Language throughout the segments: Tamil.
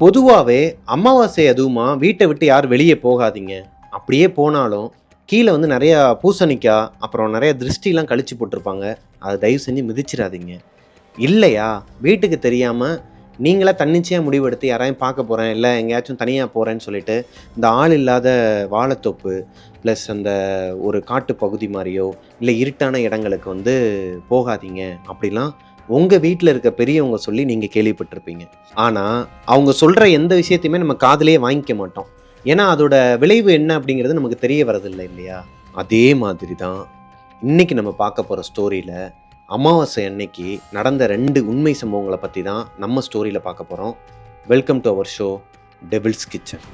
பொதுவாவே அமாவாசை அதுவுமா வீட்டை விட்டு யாரும் வெளியே போகாதீங்க. அப்படியே போனாலும் கீழ வந்து நெறையா பூசணிக்காய், அப்புறம் நெறைய திருஷ்டிலாம் கழிச்சு போட்டிருப்பாங்க. அத தயவு செஞ்சு மிதிச்சிராதீங்க. இல்லையா, வீட்டுக்கு தெரியாம நீங்களா தன்னிச்சையா முடிவெடுத்து யாரையும் பார்க்க போறேன், இல்ல எங்கேயாச்சும் தனியா போறேன்னு சொல்லிட்டு, இந்த ஆள் இல்லாத வாழைத்தோப்பு, ப்ளஸ் அந்த ஒரு காட்டு பகுதி மாரியோ, இல்ல இருட்டான இடங்களுக்கு வந்து போகாதீங்க. அப்படிலாம் உங்க வீட்ல இருக்க பெரியவங்க சொல்லி நீங்க கேள்விப்பட்டிருப்பீங்க. ஆனா, அவங்க சொல்ற எந்த விஷயத்தையுமே நம்ம காதுலயே வாங்கிக்க மாட்டோம். ஏன்னா, அதோட விளைவு என்ன அப்படிங்கிறது நமக்கு தெரிய வரதில்ல இல்லையா? அதே மாதிரி தான் இன்னைக்கு நம்ம பார்க்க போற ஸ்டோரியில அமாவாசை அன்னைக்கு நடந்த 2 உண்மை சம்பவங்கள பத்தி தான் நம்ம ஸ்டோரியில பார்க்க போறோம். Welcome to our show Devil's Kitchen.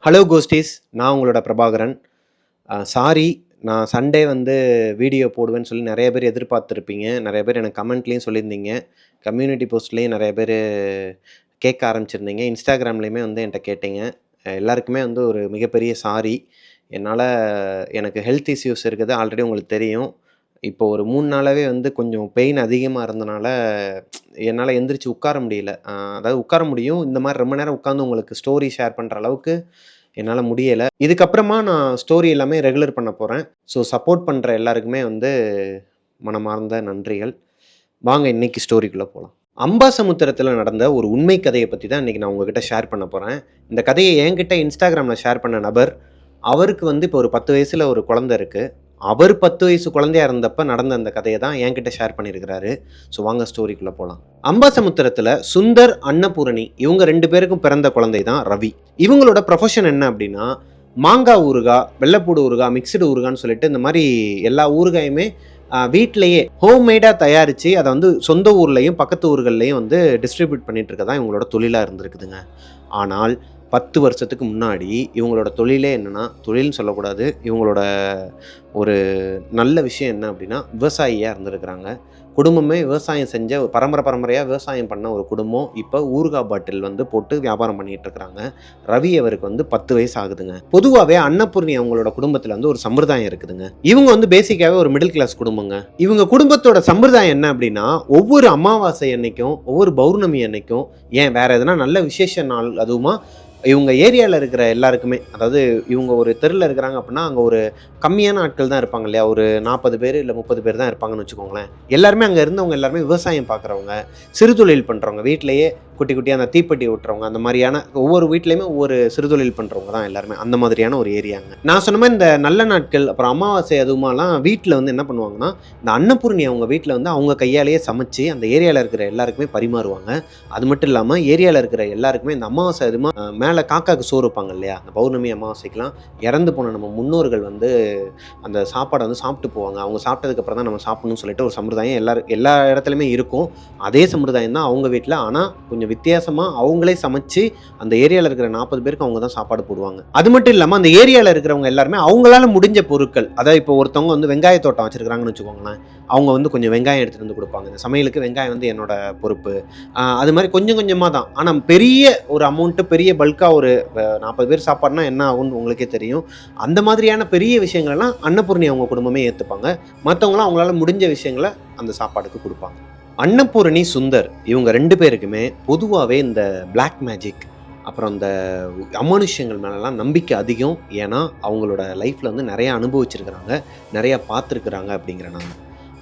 Hello ghosties, நான் உங்களோட பிரபாகரன். சாரி, நான் சண்டே வந்து வீடியோ போடுவேன்னு சொல்லி நிறைய பேர் எதிர்பார்த்துருப்பீங்க. நிறைய பேர் எனக்கு கமெண்ட்லேயும் சொல்லியிருந்தீங்க. கம்யூனிட்டி போஸ்ட்லேயும் நிறைய பேர் கேட்க ஆரம்பிச்சிருந்தீங்க. இன்ஸ்டாகிராம்லேயுமே வந்து என்கிட்ட கேட்டீங்க. எல்லாருக்குமே வந்து ஒரு மிகப்பெரிய சாரி. எனக்கு ஹெல்த் இஷ்யூஸ் இருக்குது, ஆல்ரெடி உங்களுக்கு தெரியும். இப்போ ஒரு 3 நாளாவே வந்து கொஞ்சம் பெயின் அதிகமாக இருந்தனால என்னால் எந்திரிச்சு உட்கார முடியல. அதாவது உட்கார முடியும், இந்த மாதிரி ரொம்ப நேரம் உட்காந்து உங்களுக்கு ஸ்டோரி ஷேர் பண்ணுற அளவுக்கு என்னால் முடியலை. இதுக்கப்புறமா நான் ஸ்டோரி எல்லாமே ரெகுலர் பண்ண போகிறேன். ஸோ சப்போர்ட் பண்ணுற எல்லாருக்குமே வந்து மனமார்ந்த நன்றிகள். வாங்க இன்னைக்கு ஸ்டோரிக்குள்ளே போகலாம். அம்பாசமுத்திரத்தில் நடந்த ஒரு உண்மை கதையை பற்றி தான் இன்றைக்கி நான் உங்ககிட்ட ஷேர் பண்ண போகிறேன். இந்த கதையை என்கிட்ட இன்ஸ்டாகிராமில் ஷேர் பண்ண நபர், அவருக்கு வந்து இப்போ ஒரு 10 வயசில் ஒரு குழந்தை இருக்குது. அவர் 10 வயசு குழந்தையா இருந்தப்ப நடந்த அந்த கதையை தான் என்கிட்ட ஷேர் பண்ணியிருக்கிறாரு. ஸோ வாங்க ஸ்டோரிக்குள்ளே போகலாம். அம்பாசமுத்திரத்தில் சுந்தர், அன்னபூரணி இவங்க 2 பேருக்கும் பிறந்த குழந்தை தான் ரவி. இவங்களோட ப்ரொஃபஷன் என்ன அப்படின்னா, மாங்காய் ஊறுகாய், வெள்ளைப்பூடு ஊறுகாய், மிக்சடு ஊறுகான்னு சொல்லிட்டு இந்த மாதிரி எல்லா ஊறுகாயுமே வீட்டிலையே ஹோம்மேடாக தயாரித்து அதை வந்து சொந்த ஊர்லேயும் பக்கத்து ஊர்கள்லையும் வந்து டிஸ்ட்ரிபியூட் பண்ணிட்டு இருக்க தான் இவங்களோட தொழிலாக இருந்திருக்குதுங்க. ஆனால் 10 வருஷத்துக்கு முன்னாடி இவங்களோட தொழிலே என்னென்னா, தொழில்னு சொல்லக்கூடாது, இவங்களோட ஒரு நல்ல விஷயம் என்ன அப்படின்னா, விவசாயியாக இருந்திருக்கிறாங்க. குடும்பமே விவசாயம் செஞ்ச பரம்பரையாக விவசாயம் பண்ண ஒரு குடும்பம் இப்போ ஊறுகாய் பாட்டில் வந்து போட்டு வியாபாரம் பண்ணிகிட்டு இருக்கிறாங்க. ரவி அவருக்கு வந்து 10 வயசு ஆகுதுங்க. பொதுவாகவே அன்னபூர்ணி அவங்களோட குடும்பத்தில் வந்து ஒரு சம்பிரதாயம் இருக்குதுங்க. இவங்க வந்து பேசிக்காகவே ஒரு மிடில் கிளாஸ் குடும்பங்க. இவங்க குடும்பத்தோட சம்பிரதாயம் என்ன அப்படின்னா, ஒவ்வொரு அமாவாசை அன்னைக்கும், ஒவ்வொரு பௌர்ணமி அன்னைக்கும், ஏன் வேற எதனா நல்ல விசேஷ நாள் அதுவுமா இவங்க ஏரியாவில் இருக்கிற எல்லாருக்குமே, அதாவது இவங்க ஒரு தெருவில் இருக்கிறாங்க அப்படின்னா அங்கே ஒரு கம்மியான ஆட்கள் தான் இருப்பாங்க இல்லையா, ஒரு 40 பேர் இல்லை 30 பேர் தான் இருப்பாங்கன்னு வச்சுக்கோங்களேன். எல்லாருமே அங்கே இருந்தவங்க எல்லாருமே விவசாயம் பார்க்குறவங்க, சிறு தொழில் பண்ணுறவங்க, வீட்டிலையே குட்டி குட்டியாக அந்த தீப்பெட்டி ஓட்டுறவங்க, அந்த மாதிரியான ஒவ்வொரு வீட்லேயுமே ஒவ்வொரு சிறு தொழில் பண்ணுறவங்க தான் எல்லாருமே. அந்த மாதிரியான ஒரு ஏரியாங்க. நான் சொன்ன மாதிரி இந்த நல்ல நாட்கள் அப்புறம் அமாவாசை அதுவுமாலாம் வீட்டில் வந்து என்ன பண்ணுவாங்கன்னா, இந்த அன்னபூர்ணி அவங்க வீட்டில் வந்து அவங்க கையாலேயே சமைச்சு அந்த ஏரியாவில் இருக்கிற எல்லாருக்குமே பரிமாறுவாங்க. அது மட்டும் இல்லாமல் ஏரியாவில் இருக்கிற எல்லாருக்குமே இந்த அமாவாசை அதுமா மேலே காக்காக்கு சோறு வைப்பாங்க இல்லையா, அந்த பௌர்ணமி அமாவாசைக்கெலாம் இறந்து போன நம்ம முன்னோர்கள் வந்து அந்த சாப்பாடை வந்து சாப்பிட்டு போவாங்க. அவங்க சாப்பிட்டதுக்கப்புறம் தான் நம்ம சாப்பிடணும்னு சொல்லிட்டு ஒரு சம்பிரதாயம் எல்லா இடத்துலையுமே இருக்கும். அதே சம்பிரதாயம் தான் அவங்க வீட்டில். ஆனால் கொஞ்சம் வித்தியாசமாக அவங்களே சமைச்சு அந்த ஏரியாவில் இருக்கிற 40 பேருக்கு அவங்க தான் சாப்பாடு போடுவாங்க. அது மட்டும் இல்லாமல் அந்த ஏரியாவில் இருக்கிறவங்க எல்லாருமே அவங்களால முடிஞ்ச பொருட்கள், அதாவது இப்போ ஒருத்தவங்க வந்து வெங்காய தோட்டம் வச்சிருக்கிறாங்கன்னு வச்சுக்கோங்களேன், அவங்க வந்து கொஞ்சம் வெங்காயம் எடுத்துகிட்டு வந்து கொடுப்பாங்க. இந்த சமையலுக்கு வெங்காயம் வந்து என்னோட பொறுப்பு, அது மாதிரி கொஞ்சம் கொஞ்சமாக தான். ஆனால் பெரிய ஒரு அமௌண்ட்டு, பெரிய பல்காக ஒரு 40 பேர் சாப்பாடுனா என்ன ஆகும்னு உங்களுக்கே தெரியும். அந்த மாதிரியான பெரிய விஷயங்கள்லாம் அன்னபூர்ணி அவங்க குடும்பமே ஏற்றுப்பாங்க. மற்றவங்களாம் அவங்களால முடிஞ்ச விஷயங்களை அந்த சாப்பாடுக்கு கொடுப்பாங்க. அன்னபூரணி, சுந்தர் இவங்க 2 பேருக்குமே பொதுவாகவே இந்த பிளாக் மேஜிக் அப்புறம் இந்த அமானுஷ்யங்கள் மேலெலாம் நம்பிக்கை அதிகம். ஏன்னா அவங்களோட லைஃப்பில் வந்து நிறையா அனுபவிச்சிருக்கிறாங்க, நிறையா பார்த்துருக்குறாங்க அப்படிங்கிறனால.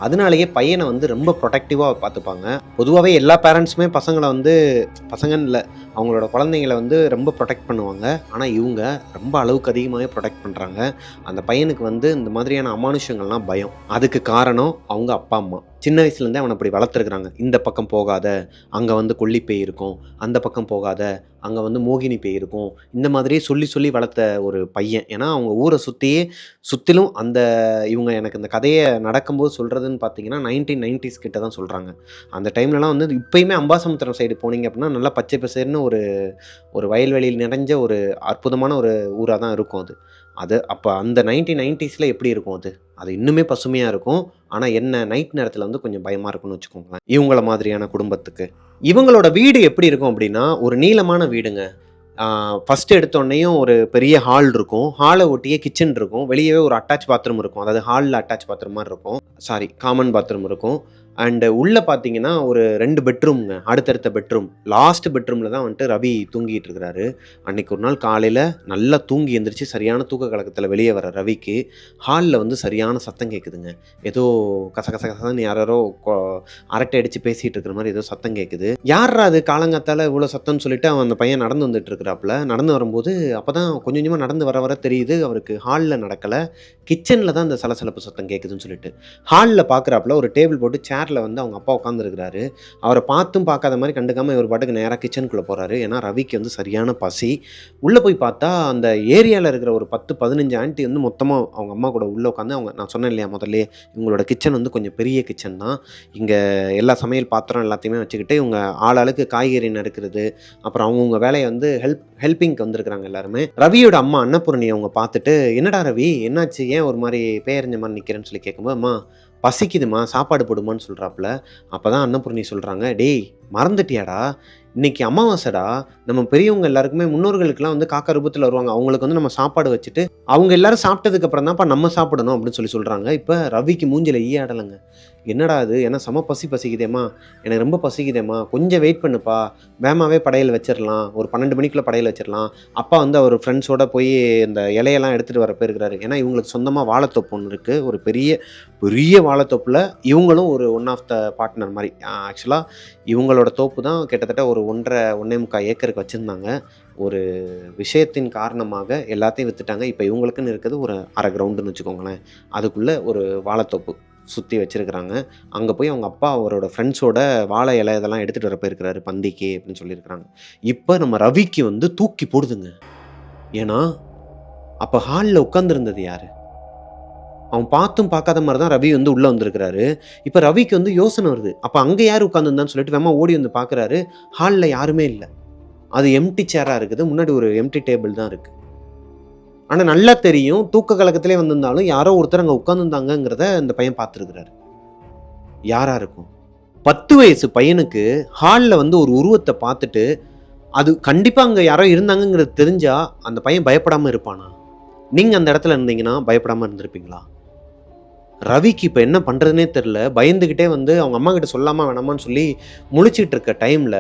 அதனாலேயே பையனை வந்து ரொம்ப ப்ரொடெக்டிவாக பார்த்துப்பாங்க. பொதுவாகவே எல்லா பேரண்ட்ஸுமே பசங்கன்னு இல்லை, அவங்களோட குழந்தைங்கள வந்து ரொம்ப ப்ரொடெக்ட் பண்ணுவாங்க. ஆனால் இவங்க ரொம்ப அளவுக்கு அதிகமாகவே ப்ரொடெக்ட் பண்ணுறாங்க. அந்த பையனுக்கு வந்து இந்த மாதிரியான அமானுஷ்யங்கள்லாம் பயம். அதுக்கு காரணம் அவங்க அப்பா அம்மா. சின்ன வயசுலேருந்தே அவனை அப்படி வளர்த்துருக்குறாங்க. இந்த பக்கம் போகாத, அங்கே வந்து கொல்லிப்பேய் இருக்கும், அந்த பக்கம் போகாத, அங்கே வந்து மோகினி பேய் இருக்கும், இந்த மாதிரியே சொல்லி வளர்த்த ஒரு பையன். ஏன்னா அவங்க ஊரை சுற்றிலும் அந்த இவங்க எனக்கு இந்த கதையை நடக்கும்போது சொல்கிறதுன்னு பார்த்தீங்கன்னா 1990s கிட்ட தான் சொல்கிறாங்க. அந்த டைம்லலாம் வந்து இப்போயுமே அம்பாசமுத்திரம் சைடு போனீங்க அப்படின்னா நல்லா பச்சை பசேர்னு ஒரு வயல்வெளியில் நிறைஞ்ச ஒரு அற்புதமான ஒரு ஊராக தான் இருக்கும் அது. அப்போ அந்த 1990s எப்படி இருக்கும் அது? அது இன்னுமே பசுமையாக இருக்கும். ஆனால் என்ன நைட் நேரத்தில் வந்து கொஞ்சம் பயமாக இருக்கும்னு வச்சுக்கோங்களேன். இவங்கள மாதிரியான குடும்பத்துக்கு. இவங்களோட வீடு எப்படி இருக்கும் அப்படின்னா, ஒரு நீளமான வீடுங்க. ஃபர்ஸ்ட் எடுத்தோடனேயும் ஒரு பெரிய ஹால் இருக்கும். ஹாலை ஒட்டியே கிச்சன் இருக்கும். வெளியவே ஒரு அட்டாச் பாத்ரூம் இருக்கும். அதாவது ஹாலில் அட்டாச் பாத்ரூம் மாதிரி இருக்கும். காமன் பாத்ரூம் இருக்கும். அண்டு உள்ளே பார்த்தீங்கன்னா ஒரு 2 பெட்ரூம்ங்க. அடுத்தடுத்த பெட்ரூம். லாஸ்ட் பெட்ரூமில் தான் வந்துட்டு ரவி தூங்கிட்டு இருக்கிறாரு. அன்னைக்கு ஒரு நாள் காலையில் நல்லா தூங்கி எந்திரிச்சு சரியான தூக்க கலக்கத்தில் வெளியே வர ரவிக்கு ஹாலில் வந்து சரியான சத்தம் கேட்குதுங்க. ஏதோ கசகசன்னு யாரோ அரட்டை அடித்து பேசிகிட்டு இருக்கிற மாதிரி ஏதோ சத்தம் கேட்குது. யாரா அது காலங்காத்தால் இவ்வளோ சத்தம்னு சொல்லிட்டு அவன் அந்த பையன் நடந்து வந்துட்டு இருக்கிறாப்புல. நடந்து வரும்போது அப்போ தான் கொஞ்சம் கொஞ்சமாக நடந்து வர தெரியுது அவருக்கு ஹாலில் நடக்கலை, கிச்சனில் தான் அந்த சலசலப்பு சத்தம் கேட்குதுன்னு சொல்லிட்டு. ஹாலில் பார்க்குறாப்புல ஒரு டேபிள் போட்டு சேரில் வந்து அவங்க அப்பா உட்காந்துருக்கிறாரு. அவரை பார்த்தும் பார்க்காத மாதிரி கண்டுக்காமல் இவர் பாட்டுக்கு நேராக கிச்சனுக்குள்ளே போகிறாரு. ஏன்னா ரவிக்கு வந்து சரியான பசி. உள்ளே போய் பார்த்தா அந்த ஏரியாவில் இருக்கிற ஒரு 10-15 ஆண்டி வந்து மொத்தமாக அவங்க அம்மா கூட உள்ளே உட்காந்து நான் சொன்னேன் இல்லையா முதல்ல, இவங்களோட கிச்சன் வந்து கொஞ்சம் பெரிய கிச்சன் தான். இங்கே எல்லா சமையல் பாத்திரம் எல்லாத்தையுமே வச்சுக்கிட்டு இவங்க ஆளாளுக்கு காய்கறி நறுக்கிறது, அப்புறம் அவங்கவுங்க வேலையை வந்து ஹெல்பிங்க்கு வந்திருக்கிறாங்க எல்லாருமே. ரவியோட அம்மா அன்னபூர்ணி அவங்க பார்த்துட்டு, என்னடா ரவி என்னாச்சு, ஏன் ஒரு மாதிரி பேரஞ்ச மாதிரி நிற்கிறேன்னு சொல்லி கேட்கும்போது, அம்மா பசிக்குதுமா சாப்பாடு போடுமான்னு சொல்கிறாப்புல. அப்போ தான் அன்னபூர்ணி சொல்கிறாங்க, டேய் மறந்துட்டியாடா, இன்னைக்கு அமாவாசைடா, நம்ம பெரியவங்க எல்லாருக்குமே முன்னோர்களுக்கெல்லாம் வந்து காக்கா ரூபத்தில் வருவாங்க, அவங்களுக்கு வந்து நம்ம சாப்பாடு வச்சுட்டு அவங்க எல்லாரும் சாப்பிட்டதுக்கு அப்புறம் தான்ப்பா நம்ம சாப்பிடணும் அப்படின்னு சொல்கிறாங்க. இப்போ ரவிக்கு மூஞ்சில ஈயாடலைங்க. என்னடா அது, ஏன்னா செம பசிக்குதேம்மா, எனக்கு ரொம்ப பசிக்குதேம்மா, கொஞ்சம் வெயிட் பண்ணுப்பா, வேகமாகவே படையல் வச்சிடலாம், ஒரு 12 மணிக்குள்ளே படையல் வச்சிடலாம். அப்பா வந்து அவர் ஃப்ரெண்ட்ஸோட போய் இந்த இலையெல்லாம் எடுத்துகிட்டு வர போயிருக்கிறாரு. ஏன்னா இவங்களுக்கு சொந்தமாக வாழைத்தோப்பு ஒன்று இருக்குது, ஒரு பெரிய பெரிய வாழைத்தோப்பில் இவங்களும் ஒரு ஒன் ஆஃப் த பார்ட்னர் மாதிரி. ஆக்சுவலாக இவங்களோட தோப்பு தான் கிட்டத்தட்ட ஒரு 1.5 ஏக்கருக்கு வச்சுருந்தாங்க. ஒரு விஷயத்தின் காரணமாக எல்லாத்தையும் விற்றுட்டாங்க. இப்போ இவங்களுக்குன்னு இருக்குது ஒரு அரை கிரவுண்டுன்னு வச்சுக்கோங்களேன். அதுக்குள்ளே ஒரு வாழைத்தோப்பு சுற்றி வச்சுருக்கிறாங்க. அங்கே போய் அவங்க அப்பா அவரோட ஃப்ரெண்ட்ஸோட வாழை இலை இதெல்லாம் எடுத்துகிட்டு வர போயிருக்கிறாரு பந்திக்கு அப்படின்னு சொல்லியிருக்கிறாங்க. இப்போ நம்ம ரவிக்கு வந்து தூக்கி போடுதுங்க. ஏன்னா அப்போ ஹாலில் உட்காந்துருந்தது யார்? அவன் பார்த்தும் பார்க்காத மாதிரி தான் ரவி வந்து உள்ளே வந்திருக்கிறாரு. இப்போ ரவிக்கு வந்து யோசனை வருது, அப்போ அங்கே யார் உட்காந்துருந்தான்னு சொல்லிட்டு வேமா ஓடி வந்து பார்க்குறாரு. ஹாலில் யாருமே இல்லை. அது எம்டி சேராக இருக்குது. முன்னாடி ஒரு எம்டி டேபிள் தான் இருக்குது. ஆனால் நல்லா தெரியும், தூக்க கலக்கத்திலே வந்திருந்தாலும் யாரோ ஒருத்தர் அங்கே உட்காந்துருந்தாங்கிறத இந்த பையன் பார்த்துருக்கிறாரு. யாரா இருக்கும்? 10 வயசு பையனுக்கு ஹாலில் வந்து ஒரு உருவத்தை பார்த்துட்டு அது கண்டிப்பாக அங்கே யாரோ இருந்தாங்கங்கிறது தெரிஞ்சா அந்த பையன் பயப்படாமல் இருப்பானா? நீங்கள் அந்த இடத்துல இருந்தீங்கன்னா பயப்படாமல் இருந்திருப்பீங்களா? ரவிக்கு இப்போ என்ன பண்ணுறதுனே தெரில. பயந்துக்கிட்டே வந்து அவங்க அம்மா கிட்ட சொல்லாமல் வேணாமான்னு சொல்லி முழிச்சிட்டு இருக்க டைமில்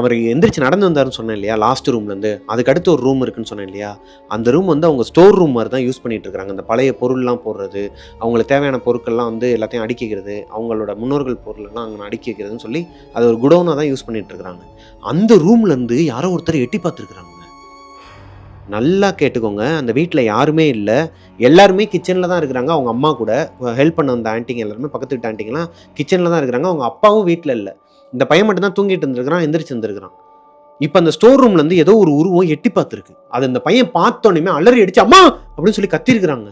அவர் எந்திரிச்சு நடந்து வந்தாருன்னு சொன்னேன் இல்லையா, லாஸ்ட் ரூம்லேருந்து. அதுக்கு அடுத்து ஒரு ரூம் இருக்குன்னு சொன்னேன் இல்லையா, அந்த ரூம் வந்து அவங்க ஸ்டோர் ரூம் மாதிரி தான் யூஸ் பண்ணிட்டு இருக்காங்க. அந்த பழைய பொருள்லாம் போடுறது, அவங்களுக்கு தேவையான பொருட்கள்லாம் வந்து எல்லாத்தையும் அடுக்கிக்கிறது, அவங்களோட முன்னோர்கள் பொருளெல்லாம் அங்கே அடுக்கி வைக்கிறதுன்னு சொல்லி அது ஒரு குடோனாக தான் யூஸ் பண்ணிட்டு இருக்கிறாங்க. அந்த ரூம்லேருந்து யாரோ ஒருத்தர் எட்டி பார்த்துருக்குறாங்க. நல்லா கேட்டுக்கோங்க, அந்த வீட்டில் யாருமே இல்லை, எல்லாருமே கிச்சனில் தான் இருக்கிறாங்க. அவங்க அம்மா கூட ஹெல்ப் பண்ண வந்த ஆண்டிங்க எல்லாருமே, பக்கத்து வீட்டு ஆண்டிங்கெலாம் கிச்சனில் தான் இருக்கிறாங்க. அவங்க அப்பாவும் வீட்டில் இல்லை. இந்த பையன் மட்டும் தான் தூங்கிட்டு இருந்திருக்கிறான், எந்திரிச்சு இருந்திருக்கிறான். இப்போ அந்த ஸ்டோர் ரூம்லேருந்து ஏதோ ஒரு உருவம் எட்டி பார்த்துருக்கு. அது அந்த பையன் பார்த்தோன்னே அலறி அடிச்சு அம்மா அப்படின்னு சொல்லி கத்திருக்கிறாங்க.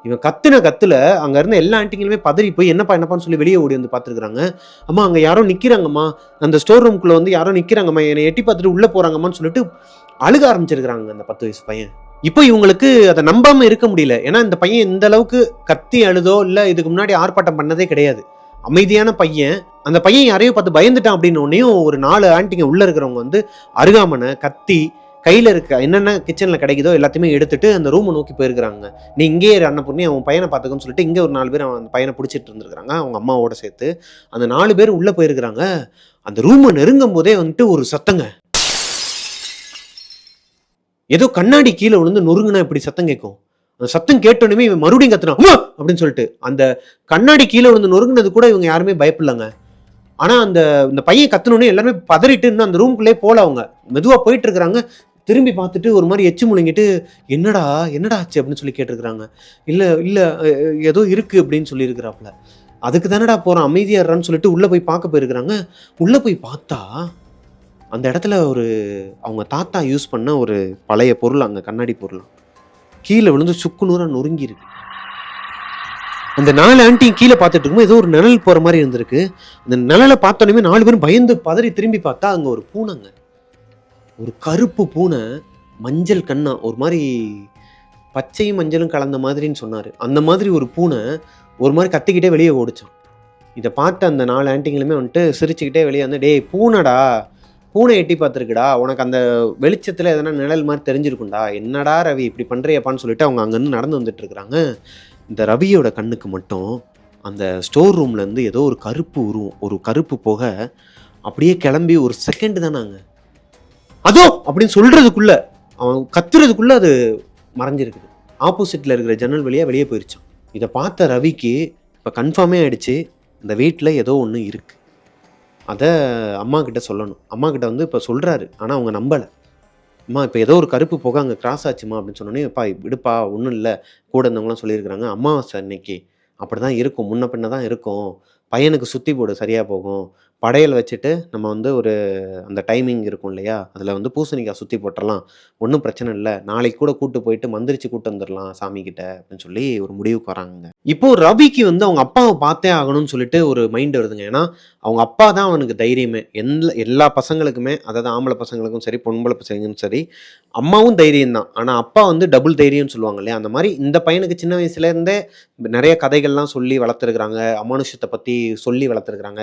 இவன் கத்துல அங்கே இருந்த எல்லா ஆண்டிங்களுமே பதறி போய் என்னப்பான்னு சொல்லி வெளியே ஓடி வந்து பார்த்துருக்குறாங்க. அம்மா அங்கே யாரோ நிற்கிறாங்கம்மா, அந்த ஸ்டோர் ரூம்குள்ளே வந்து யாரோ நிற்கிறாங்கம்மா, என்னை எட்டி பார்த்துட்டு உள்ளே போகிறாங்கம்மான்னு சொல்லிட்டு அழுக ஆரம்பிச்சிருக்கிறாங்க அந்த 10 வயசு பையன். இப்போ இவங்களுக்கு அதை நம்பாமல் இருக்க முடியல. ஏன்னா இந்த பையன் இந்த அளவுக்கு கத்தி அழுதோ இல்லை இதுக்கு முன்னாடி ஆர்ப்பாட்டம் பண்ணதே கிடையாது. அமைதியான பையன். அந்த பையன் யாரையோ பார்த்து பயந்துட்டான் அப்படின்னோடனையும் ஒரு 4 ஆண்டிங்க உள்ளே இருக்கிறவங்க வந்து அருகாமனை, கத்தி, கையில் இருக்க என்னென்ன கிச்சனில் கிடைக்குதோ எல்லாத்தையுமே எடுத்துட்டு அந்த ரூமை நோக்கி போயிருக்கிறாங்க. நீ இங்கே அன்னபூர்ணி அவன் பையனை பார்த்துக்கன்னு சொல்லிட்டு இங்கே ஒரு 4 பேர் அவன் அந்த பையனை பிடிச்சிட்டு இருந்துருக்காங்க அவங்க அம்மாவோட சேர்த்து. அந்த 4 பேர் உள்ளே போயிருக்கிறாங்க. அந்த ரூமை நெருங்கும் போதே வந்துட்டு ஒரு சத்தங்க, ஏதோ கண்ணாடி கீழே விழுந்து நொறுங்குனா இப்படி சத்தம் கேட்கும். அந்த சத்தம் கேட்டோன்னே இவன் மறுபடியும் கத்துனான் அம்மா அப்படின்னு சொல்லிட்டு. அந்த கண்ணாடி கீழே விழுந்து நொறுங்குனது கூட இவங்க யாருமே பயப்படலங்க. ஆனால் இந்த பையன் கத்துனோடனே எல்லாருமே பதறிட்டு இன்னும் அந்த ரூம்குள்ளே போல அவங்க மெதுவாக போயிட்டு இருக்கிறாங்க. திரும்பி பார்த்துட்டு ஒரு மாதிரி எச்சு முழுங்கிட்டு என்னடா ஆச்சு அப்படின்னு சொல்லி கேட்டிருக்கிறாங்க. இல்லை ஏதோ இருக்குது அப்படின்னு சொல்லியிருக்கிறாப்புல. அதுக்கு தானடா போகிறான் அமைதியாடுறான்னு சொல்லிட்டு உள்ளே போய் பார்க்க போயிருக்கிறாங்க. உள்ளே போய் பார்த்தா அந்த இடத்துல ஒரு அவங்க தாத்தா யூஸ் பண்ண ஒரு பழைய பொருள், அங்கே கண்ணாடி பொருள் கீழே விழுந்து சுக்குநூறாக நொறுங்கி இருக்கு. அந்த 4 ஆண்டியும் கீழே பார்த்துட்டு இருக்கும்போது ஏதோ ஒரு நிழல் போகிற மாதிரி இருந்திருக்கு. அந்த நிழலை பார்த்தோன்னே 4 பேரும் பயந்து பதறி திரும்பி பார்த்தா அங்கே ஒரு பூனைங்க, ஒரு கருப்பு பூனை, மஞ்சள் கண்ணா, ஒரு மாதிரி பச்சையும் மஞ்சளும் கலந்த மாதிரின்னு சொன்னார். அந்த மாதிரி ஒரு பூனை ஒரு மாதிரி கத்திக்கிட்டே வெளியே ஓடிச்சான். இதை பார்த்து அந்த 4 ஆண்டிங்களுமே வந்துட்டு சிரிச்சுக்கிட்டே வெளியே வந்து, டேய் பூனைடா, பூனை எட்டி பார்த்துருக்குடா, உனக்கு அந்த வெளிச்சத்தில் எதனா நிழல் மாதிரி தெரிஞ்சிருக்கும்டா, என்னடா ரவி இப்படி பண்ணுறியப்பான்னு சொல்லிட்டு அவங்க அங்கேருந்து நடந்து வந்துட்டு இருக்கிறாங்க. இந்த ரவியோட கண்ணுக்கு மட்டும் அந்த ஸ்டோர் ரூம்லேருந்து ஏதோ ஒரு கருப்பு உருவம், ஒரு கருப்பு புகை அப்படியே கிளம்பி ஒரு செகண்ட் தானாங்க, அதோ அப்படின்னு சொல்கிறதுக்குள்ள, அவன் கத்துறதுக்குள்ளே அது மறைஞ்சிருக்குது. ஆப்போசிட்டில் இருக்கிற ஜன்னல் வழியாக வெளியே போயிடுச்சான். இதை பார்த்த ரவிக்கு இப்போ கன்ஃபார்மே ஆகிடுச்சு, இந்த வீட்டில் ஏதோ ஒன்று இருக்குது. அதை அம்மா கிட்ட சொல்லணும். அம்மா கிட்ட வந்து இப்போ சொல்கிறாரு, ஆனால் அவங்க நம்பலை. அம்மா இப்போ ஏதோ ஒரு கருப்பு புகை அங்கே கிராஸ் ஆச்சுமா அப்படின்னு சொன்னோன்னே, எப்பா விடுப்பா ஒன்றும் இல்லை, கூட இருந்தவங்களாம் சொல்லியிருக்கிறாங்க, அமாவாசை அன்னைக்கு அப்படி தான் இருக்கும், முன்ன பின்ன தான் இருக்கும், பையனுக்கு சுற்றி போடு சரியாக போகும், படையல் வச்சுட்டு நம்ம வந்து ஒரு அந்த டைமிங் இருக்கும் இல்லையா, அதில் வந்து பூசணிக்காய் சுற்றி போட்டுடலாம், ஒன்றும் பிரச்சனை இல்லை, நாளைக்கு கூட கூட்டு போயிட்டு மந்திரிச்சு கூட்டு வந்துடலாம் சாமி கிட்ட அப்படின்னு சொல்லி ஒரு முடிவுக்கு வராங்க. இப்போ ரவிக்கு வந்து அவங்க அப்பாவை பார்த்தே ஆகணும்னு சொல்லிட்டு ஒரு மைண்ட் வருதுங்க. ஏன்னா அவங்க அப்பா தான் அவனுக்கு தைரியமே. எல்லா பசங்களுக்குமே, அதாவது ஆம்பளை பசங்களுக்கும் சரி பொம்பளை பசங்களுக்கும் சரி, அம்மாவும் தைரியம் தான், ஆனால் அப்பா வந்து டபுள் தைரியம்னு சொல்லுவாங்க இல்லையா, அந்த மாதிரி இந்த பையனுக்கு சின்ன வயசுலேருந்தே நிறைய கதைகள்லாம் சொல்லி வளர்த்துருக்குறாங்க, அமானுஷத்தை பற்றி சொல்லி வளர்த்துருக்குறாங்க.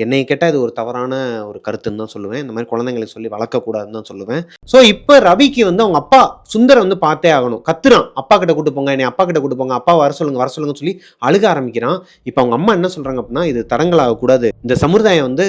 என்னை கேட்டால் இது ஒரு தவறான ஒரு கருத்துன்னு தான் சொல்லுவேன். இந்த மாதிரி குழந்தைங்களுக்கு சொல்லி வளர்க்கக்கூடாதுன்னு தான் சொல்லுவேன். ஸோ இப்போ ரவிக்கு வந்து அவங்க அப்பா சுந்தரை வந்து பார்த்தே ஆகணும். கத்துறான், அப்பா கிட்ட கூட்டு போங்க, என்னை அப்பா கிட்ட கூட்டு போங்க, அப்பா வர சொல்லுங்கன்னு சொல்லி அழுக ஆரம்பிக்கிறான். இப்போ அவங்க அம்மா என்ன சொல்றாங்க அப்படின்னா, இது தடங்கலாகக்கூடாது, இந்த சமுதாயம் வந்து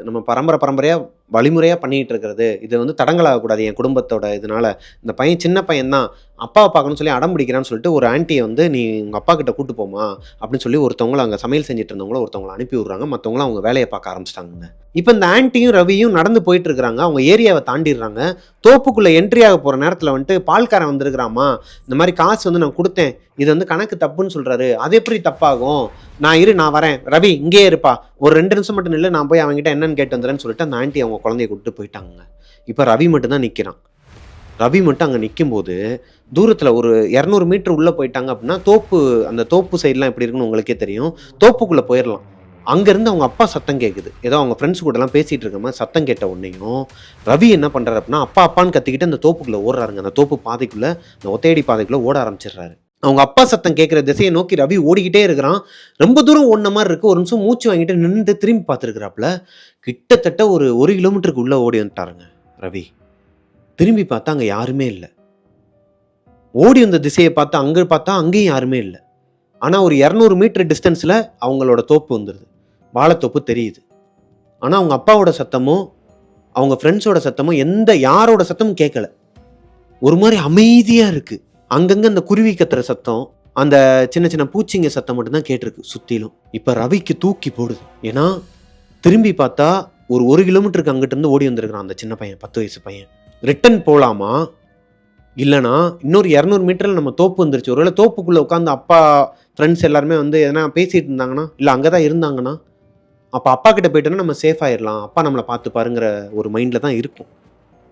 நம்ம பரம்பரையாக வழிமுறையாக பண்ணிகிட்டு இருக்கிறது, இது வந்து தடங்கலாகக்கூடாது என் குடும்பத்தோட இதனால, இந்த பையன் சின்ன பையன் தான், அப்பாவை பார்க்கணும்னு சொல்லி அடம் பிடிக்கிறான்னு சொல்லிட்டு ஒரு ஆண்டியை வந்து நீ உங்கள் அப்பா கிட்ட கூட்டு போமா அப்படின்னு சொல்லி ஒருத்தவங்களை அங்கே சமையல் செஞ்சுட்டு இருந்தவங்கள ஒருத்தவங்களை அனுப்பி விட்றாங்க. மற்றவங்களும் அவங்க வேலையை பார்க்க ஆரம்பிச்சிட்டாங்க. இப்போ இந்த ஆண்டியும் ரவியும் நடந்து போயிட்டு இருக்கிறாங்க. அவங்க ஏரியாவை தாண்டிடுறாங்க. தோப்புக்குள்ளே என்ட்ரி ஆக போகிற நேரத்தில் வந்துட்டு பால்காரன் வந்துருக்கிறாமா, இந்த மாதிரி காசு வந்து நான் கொடுத்தேன், இது வந்து கணக்கு தப்புன்னு சொல்கிறாரு, அது எப்படி தப்பாகும், நான் வரேன், ரவி இங்கே இருப்பா, ஒரு 2 நிமிஷம் மட்டும் நில்லு, நான் போய் அவங்ககிட்ட என்னன்னு கேட்டு வந்துடுறேன்னு சொல்லிட்டு அந்த ஆண்டி அவங்க குழந்தைய கூப்பிட்டு போயிட்டாங்க. இப்போ ரவி மட்டும் தான் நிற்கிறான். ரவி மட்டும் அங்கே நிற்கும்போது தூரத்தில் ஒரு 200 மீட்டர் உள்ளே போயிட்டாங்க அப்படின்னா அந்த தோப்பு சைட்லாம் எப்படி இருக்குன்னு உங்களுக்கே தெரியும், தோப்புக்குள்ளே போயிடலாம். அங்கேருந்து அவங்க அப்பா சத்தம் கேட்குது, ஏதோ அவங்க ஃப்ரெண்ட்ஸ் கூடலாம் பேசிகிட்டு இருக்க மாதிரி சத்தம் கேட்ட உடனேயும் ரவி என்ன பண்ணுறாரு அப்படின்னா, அப்பான்னு கத்திக்கிட்டு அந்த தோப்புக்குள்ளே ஓடுறாருங்க. அந்த தோப்பு பாதைக்குள்ளே, அந்த ஒத்தையடி பாதைக்குள்ளே ஓட ஆரம்பிச்சிடுறாரு. அவங்க அப்பா சத்தம் கேட்குற திசையை நோக்கி ரவி ஓடிக்கிட்டே இருக்கிறான். ரொம்ப தூரம் ஓடின மாதிரி இருக்குது. ஒரு நிமிஷம் மூச்சு வாங்கிட்டு நின்று திரும்பி பார்த்துருக்குறாப்புல. கிட்டத்தட்ட ஒரு 1 கிலோமீட்டருக்கு உள்ளே ஓடி வந்துட்டாருங்க ரவி. திரும்பி பார்த்தா அங்கே யாருமே இல்லை. ஓடி வந்த திசையை பார்த்தா அங்கேயும் யாருமே இல்லை. ஆனால் ஒரு 200 மீட்டர் டிஸ்டன்ஸில் அவங்களோட தோப்பு வந்துடுது, வாழைத்தோப்பு தெரியுது. ஆனால் அவங்க அப்பாவோட சத்தமும் அவங்க ஃப்ரெண்ட்ஸோட சத்தமும் யாரோட சத்தமும் கேட்கல. ஒரு மாதிரி அமைதியாக இருக்குது. அங்கங்கே அந்த குருவி கத்துற சத்தம், அந்த சின்ன சின்ன பூச்சிங்க சத்தம் மட்டும்தான் கேட்டிருக்கு சுற்றிலும். இப்போ ரவிக்கு தூக்கி போடுது. ஏன்னா திரும்பி பார்த்தா ஒரு 1 கிலோமீட்டருக்கு அங்கிட்ட இருந்து ஓடி வந்திருக்கிறான் அந்த சின்ன பையன், 10 வயசு பையன். ரிட்டன் போகலாமா, இல்லைனா இன்னொரு 200 மீட்டரில் நம்ம தோப்பு வந்துருச்சு, ஒருவேளை தோப்புக்குள்ளே உட்காந்து அப்பா ஃப்ரெண்ட்ஸ் எல்லாருமே வந்து எதனா பேசிகிட்டு இருந்தாங்கன்னா, இல்லை அங்கே தான் இருந்தாங்கன்னா, அப்போ அப்பா கிட்ட போயிட்டோன்னா நம்ம சேஃப் ஆயிடலாம், அப்பா நம்மளை பார்த்து பாருங்கிற ஒரு மைண்டில் தான் இருக்கும்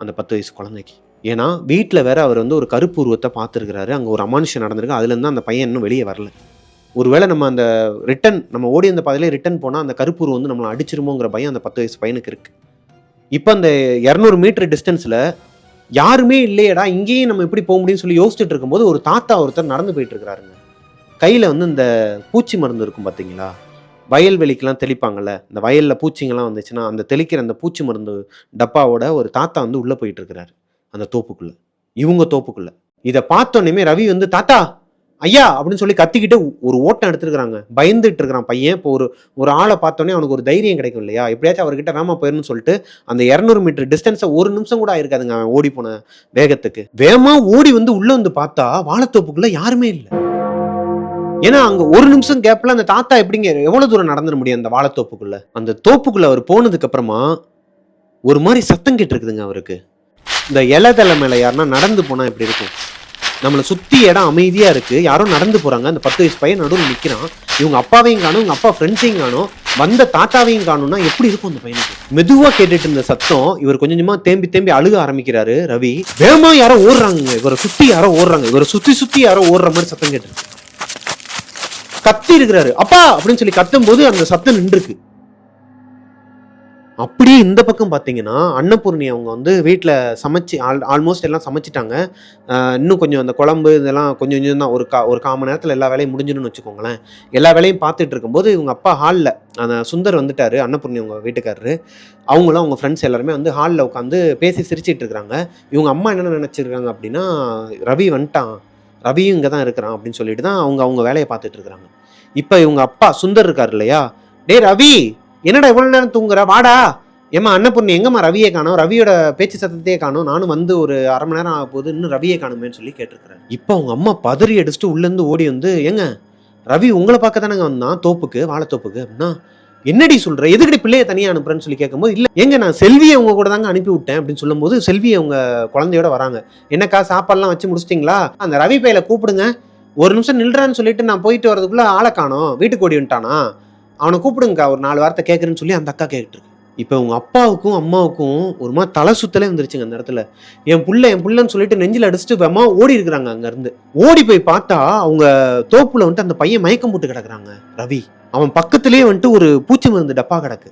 அந்த 10 வயசு குழந்தைக்கு. ஏன்னா வீட்டில் வேற அவர் வந்து ஒரு கருப்பு உருவத்தை பார்த்துருக்கிறாரு, அங்கே ஒரு அமானுஷம் நடந்திருக்கு, அதுலேருந்து அந்த பையன் இன்னும் வெளியே வரல. ஒருவேளை நம்ம அந்த நம்ம ஓடி அந்த பாதையிலே ரிட்டன் போனால் அந்த கருப்பு உருவம் வந்து நம்மளை அடிச்சிருமோங்கிற பயம் அந்த 10 வயசு பையனுக்கு இருக்குது. இப்போ அந்த 200 மீட்டர் டிஸ்டன்ஸில் யாருமே இல்லையடா, இங்கேயும் நம்ம எப்படி போக முடியும்னு சொல்லி யோசிச்சுட்டு இருக்கும்போது ஒரு தாத்தா ஒருத்தர் நடந்து போயிட்டு இருக்கிறாருங்க. கையில் வந்து இந்த பூச்சி மருந்து இருக்கும் பார்த்தீங்களா, வயல்வெளிக்கெலாம் தெளிப்பாங்கள்ல, இந்த வயலில் பூச்சிங்கெல்லாம் வந்துச்சுன்னா அந்த தெளிக்கிற அந்த பூச்சி மருந்து டப்பாவோட ஒரு தாத்தா வந்து உள்ளே போயிட்டு இருக்கிறாரு அந்த தோப்புக்குள்ளே, இவங்க தோப்புக்குள்ளே. இதை பார்த்தோன்னே ரவி வந்து தாத்தா ஐயா அப்படின்னு சொல்லி கத்திக்கிட்டு ஒரு ஓட்டம் எடுத்துருக்கிறாங்க. பயந்துட்டு இருக்கிறான் பையன். இப்போ ஒரு ஆளை பார்த்தோன்னே அவனுக்கு ஒரு தைரியம் கிடைக்கும் இல்லையா, எப்படியாச்சும் அவர்கிட்ட வேமா போயிடணும்னு சொல்லிட்டு அந்த 200 மீட்டர் டிஸ்டன்ஸை 1 நிமிஷம் கூட ஆயிருக்காதுங்க அவன் ஓடி போன வேகத்துக்கு. வேகமா ஓடி வந்து உள்ள வந்து பார்த்தா வாழைத்தோப்புக்குள்ள யாருமே இல்லை. ஏன்னா அங்க 1 நிமிஷம் கேப்ல அந்த தாத்தா எப்படிங்க எவ்வளவு தூரம் நடந்துட முடியும் அந்த வாழைத்தோப்புக்குள்ள. அந்த தோப்புக்குள்ள அவர் போனதுக்கு அப்புறமா ஒரு மாதிரி சத்தம் கேட்டு இருக்குதுங்க அவருக்கு. இந்த இலைதலை மேல யாருன்னா நடந்து போனா எப்படி இருக்கும், நம்மளை சுற்றி இடம் அமைதியாக இருக்குது, யாரும் நடந்து போகிறாங்க, அந்த 10 வயசு பையன் நடுவில் நிற்கிறான், இவங்க அப்பாவையும் காணும், இவங்க அப்பா ஃப்ரெண்ட்ஸையும் காணும், வந்த தாத்தாவையும் காணும்னா எப்படி இருக்கும் அந்த பையனுக்கு. மெதுவாக கேட்டுட்டு இருந்த சத்தம் இவர் கொஞ்சமாக தேம்பி அழுக ஆரம்பிக்கிறாரு ரவி. வேகமா யாரோ ஓடுறாங்க, இவரை சுற்றி யாரோ ஓடுறாங்க, இவரை சுற்றி யாரோ ஓடுற மாதிரி சத்தம் கேட்டுருக்கு. கத்தி இருக்கிறாரு, அப்பா அப்படின்னு சொல்லி கத்தும் போது அந்த சத்தம் நின்றுருக்கு. அப்படியே இந்த பக்கம் பார்த்தீங்கன்னா, அன்னபூர்ணி அவங்க வந்து வீட்ல சமைச்சு ஆல்மோஸ்ட் எல்லாம் சமைச்சுட்டாங்க. இன்னும் கொஞ்சம் அந்த குழம்பு இதெல்லாம் கொஞ்சம் கொஞ்சம் தான் ஒரு 1/4 மணி நேரத்தில எல்லா வேலையும் முடிஞ்சிடும்னு வச்சுக்கோங்களேன். எல்லா வேலையும் பார்த்துட்டு இருக்கும்போது, இவங்க அப்பா ஹால்ல அந்த சுந்தர் வந்துட்டாரு, அன்னபூர்ணி அவங்க வீட்டுக்காரரு. அவங்களும் அவங்க ஃப்ரெண்ட்ஸ் எல்லாருமே வந்து ஹால்ல உட்காந்து பேசி சிரிச்சுட்டு இருக்கிறாங்க. இவங்க அம்மா என்ன நினைச்சிருக்காங்க அப்படின்னா, "ரவி வந்துட்டான். ரவியும் இங்க தான் இருக்கிறான்" அப்படின்னு சொல்லிட்டு தான் அவங்க அவங்க வேலைய பார்த்துட்டு இருக்கிறாங்க. இப்ப இவங்க அப்பா சுந்தர் இருக்காரு இல்லையா? "டேய் ரவி! என்னடா இவ்வளவு நேரம் தூங்குற? வாடா." ஏம்மா அன்னபூர்ணி எங்கம்மா ரவியை காணோம்? ரவியோட பேச்சு சத்தத்தையே காணோம். நானும் வந்து ஒரு 1/2 மணி நேரம் ஆகப்போகுது. இன்னும் ரவியை காணோமேன்னு சொல்லி கேட்டிருக்கிறாரு. இப்ப அவங்க அம்மா பதறி அடிச்சுட்டு உள்ளேருந்து ஓடி வந்து, "ஏங்க ரவி உங்கள பார்க்க தானங்க வந்தான் தோப்புக்கு, வாழைத்தோப்புக்கு" அப்படின்னா, "என்னடி சொல்ற? எதுக்குடி பிள்ளைய தனியா அனுப்புறேன்னு" சொல்லி கேட்கும்போது, "இல்ல ஏங்க நான் செல்விய உங்க கூட தாங்க அனுப்பி விட்டேன்" அப்படின்னு சொல்லும்போது, செல்வி அவங்க குழந்தையோட வராங்க. "என்னக்கா சாப்பாடுலாம் வச்சு முடிச்சிட்டீங்களா? அந்த ரவி பையல கூப்பிடுங்க. ஒரு நிமிஷம் நில்றான்னு சொல்லிட்டு நான் போயிட்டு வரதுக்குள்ள ஆளை காணோம். வீட்டுக்கு ஓடி வந்துட்டானா? அவனை கூப்பிடுங்கக்கா, ஒரு 4 வார்த்தை கேட்கறேன்னு" சொல்லி அந்த அக்கா கேட்டுருக்கு. இப்ப உங்க அப்பாவுக்கும், அம்மாவுக்கும் ஒரு மாரி தல சுத்தலே வந்துருச்சுங்க அந்த இடத்துல. என் புள்ளன்னு சொல்லிட்டு நெஞ்சில அடிச்சுட்டு வேகமா ஓடி இருக்கிறாங்க அங்கருந்து. ஓடி போய் பார்த்தா, அவங்க தோப்புல வந்துட்டு அந்த பையன் மயக்கம் போட்டு கிடக்குறாங்க, ரவி. அவன் பக்கத்திலேயே வந்துட்டு ஒரு பூச்சி மருந்து டப்பா கிடக்கு.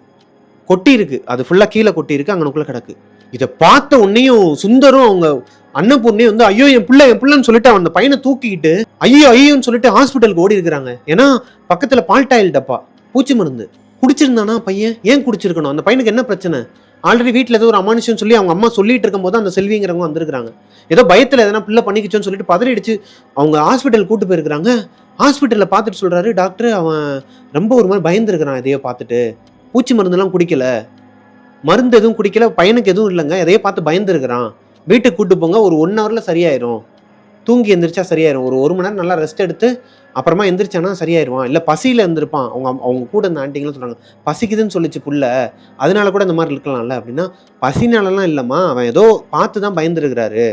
கொட்டி இருக்கு. அது ஃபுல்லா கீழ கொட்டி இருக்கு. அங்கனக்குள்ள கிடக்கு. இத பார்த்த உடனேயும் சுந்தரும் அவங்க அன்னபூர்ணியும் வந்து, ஐயோ என் புள்ளன்னு சொல்லிட்டு அந்த பையனை தூக்கிக்கிட்டு, ஐயோன்னு சொல்லிட்டு ஹாஸ்பிட்டலுக்கு ஓடி இருக்கிறாங்க. ஏன்னா, பக்கத்துல பால்டாயில் டப்பா, பூச்சி மருந்து. குடிச்சிருந்தானா பையன்? ஏன் குடிச்சிருக்கணும்? அந்த பையனுக்கு என்ன பிரச்சனை? ஆல்ரெடி வீட்ல ஏதோ ஒரு அமானுஷம் சொல்லி அவங்க அம்மா சொல்லிட்டு இருக்கும்போது அந்த செல்விங்கிறவங்க வந்திருக்காங்க. ஏதோ பயத்துல எதனா பிள்ளை பண்ணிக்கிச்சோன்னு சொல்லிட்டு பதறிடுச்சு அவங்க ஹாஸ்பிட்டல் கூட்டு போயிருக்காங்க. ஹாஸ்பிட்டல்ல பார்த்துட்டு சொல்றாரு, டாக்டர் அவன் ரொம்ப ஒரு மாதிரி பயந்துருக்கிறான் எதையோ பார்த்துட்டு. பூச்சி மருந்தெல்லாம் குடிக்கல. மருந்து எதுவும் குடிக்கல. பையனுக்கு எதுவும் இல்லைங்க. எதையோ பார்த்து பயந்துருக்கிறான். வீட்டுக்கு கூட்டு போங்க. ஒரு 1 ஹவர்ல சரியாயிரும். தூங்கி எந்திரிச்சா சரியாயிரும். ஒரு 1 மணி நேரம் நல்லா ரெஸ்ட் எடுத்து அப்புறமா எந்திரிச்சானா சரியாயிருவான். இல்ல பசியில இருந்திருப்பான். அவங்க கூட இந்த ஆண்டிங்களும் சொல்றாங்க. பசிக்குதுன்னு சொல்லிச்சு புள்ள. அதனால கூட இந்த மாதிரி இருக்கலாம்ல அப்படின்னா, பசினாலலாம் இல்லம்மா. அவன் ஏதோ பார்த்து தான் பயந்துருக்கிறாரு.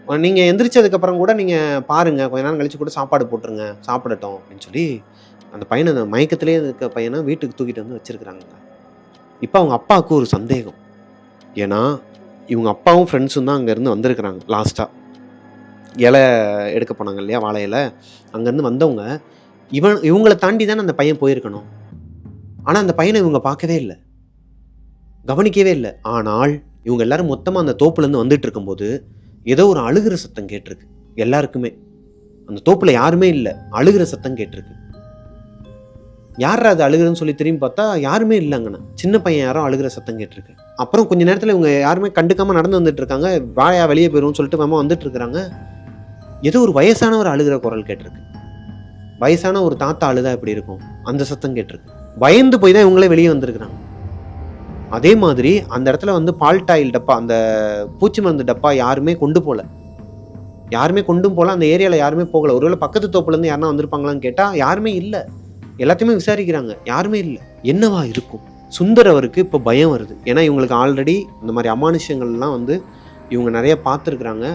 நீங்க எந்திரிச்சதுக்கு அப்புறம் கூட நீங்க பாருங்க. கொஞ்ச நேரம் கழிச்சு கூட சாப்பாடு போட்டுருங்க. சாப்பிடட்டும் அப்படின்னு சொல்லி அந்த பையனை அந்த மயக்கத்திலேயே இருக்க பையனை வீட்டுக்கு தூக்கிட்டு வந்து வச்சிருக்கிறாங்க. இப்ப அவங்க அப்பாவுக்கு ஒரு சந்தேகம். ஏன்னா, இவங்க அப்பாவும் ஃப்ரெண்ட்ஸும் தான் அங்கேருந்து வந்திருக்கிறாங்க லாஸ்ட்டா. இலை எடுக்க போனாங்க இல்லையா? வாழை இலை. அங்கேருந்து வந்தவங்க, இவங்கள தாண்டி தானே அந்த பையன் போயிருக்கணும். ஆனா, அந்த பையனை இவங்க பார்க்கவே இல்ல. கவனிக்கவே இல்ல. ஆனால், இவங்க எல்லாரும் மொத்தமா அந்த தோப்புலேருந்து வந்துட்டு இருக்கும்போது, ஏதோ ஒரு அழுகுற சத்தம் கேட்டிருக்கு. எல்லாருக்குமே. அந்த தோப்புல யாருமே இல்ல. அழுகுற சத்தம் கேட்டிருக்கு. யார்ரா அது அழுகுறன்னு சொல்லி திரும்பி பார்த்தா, யாருமே இல்ல அங்கன. சின்ன பையன் யாரோ அழுகுற சத்தம் கேட்டிருக்கு. அப்புறம் கொஞ்ச நேரத்துல இவங்க யாருமே கண்டுக்காம நடந்து வந்துட்டு இருக்காங்க. வாயா வெளியே போயிருவோம்னு சொல்லிட்டு வேகமா வந்துட்டு இருக்கிறாங்க. ஏதோ ஒரு வயசானவர் அழுகுற குரல் கேட்டிருக்கு. வயசான ஒரு தாத்தா அழுதா எப்படி இருக்கும்? அந்த சத்தம் கேட்டிருக்கு. பயந்து போய் தான் இவங்களே வெளியே வந்திருக்கிறாங்க. அதே மாதிரி அந்த இடத்துல வந்து பால்டாயில் டப்பா, அந்த பூச்சி மருந்து டப்பா யாருமே கொண்டு போல. யாருமே கொண்டும் போல. அந்த ஏரியால யாருமே போகல. ஒருவேளை பக்கத்து தோப்புல இருந்து யாருன்னா வந்திருப்பாங்களான்னு கேட்டா யாருமே இல்ல. எல்லாத்தையுமே விசாரிக்கிறாங்க. யாருமே இல்ல. என்னவா இருக்கும்? சுந்தர் அவருக்கு இப்ப பயம் வருது. ஏன்னா இவங்களுக்கு ஆல்ரெடி இந்த மாதிரி அமானுஷ்யங்கள்லாம் வந்து இவங்க நிறைய பார்த்துருக்குறாங்க.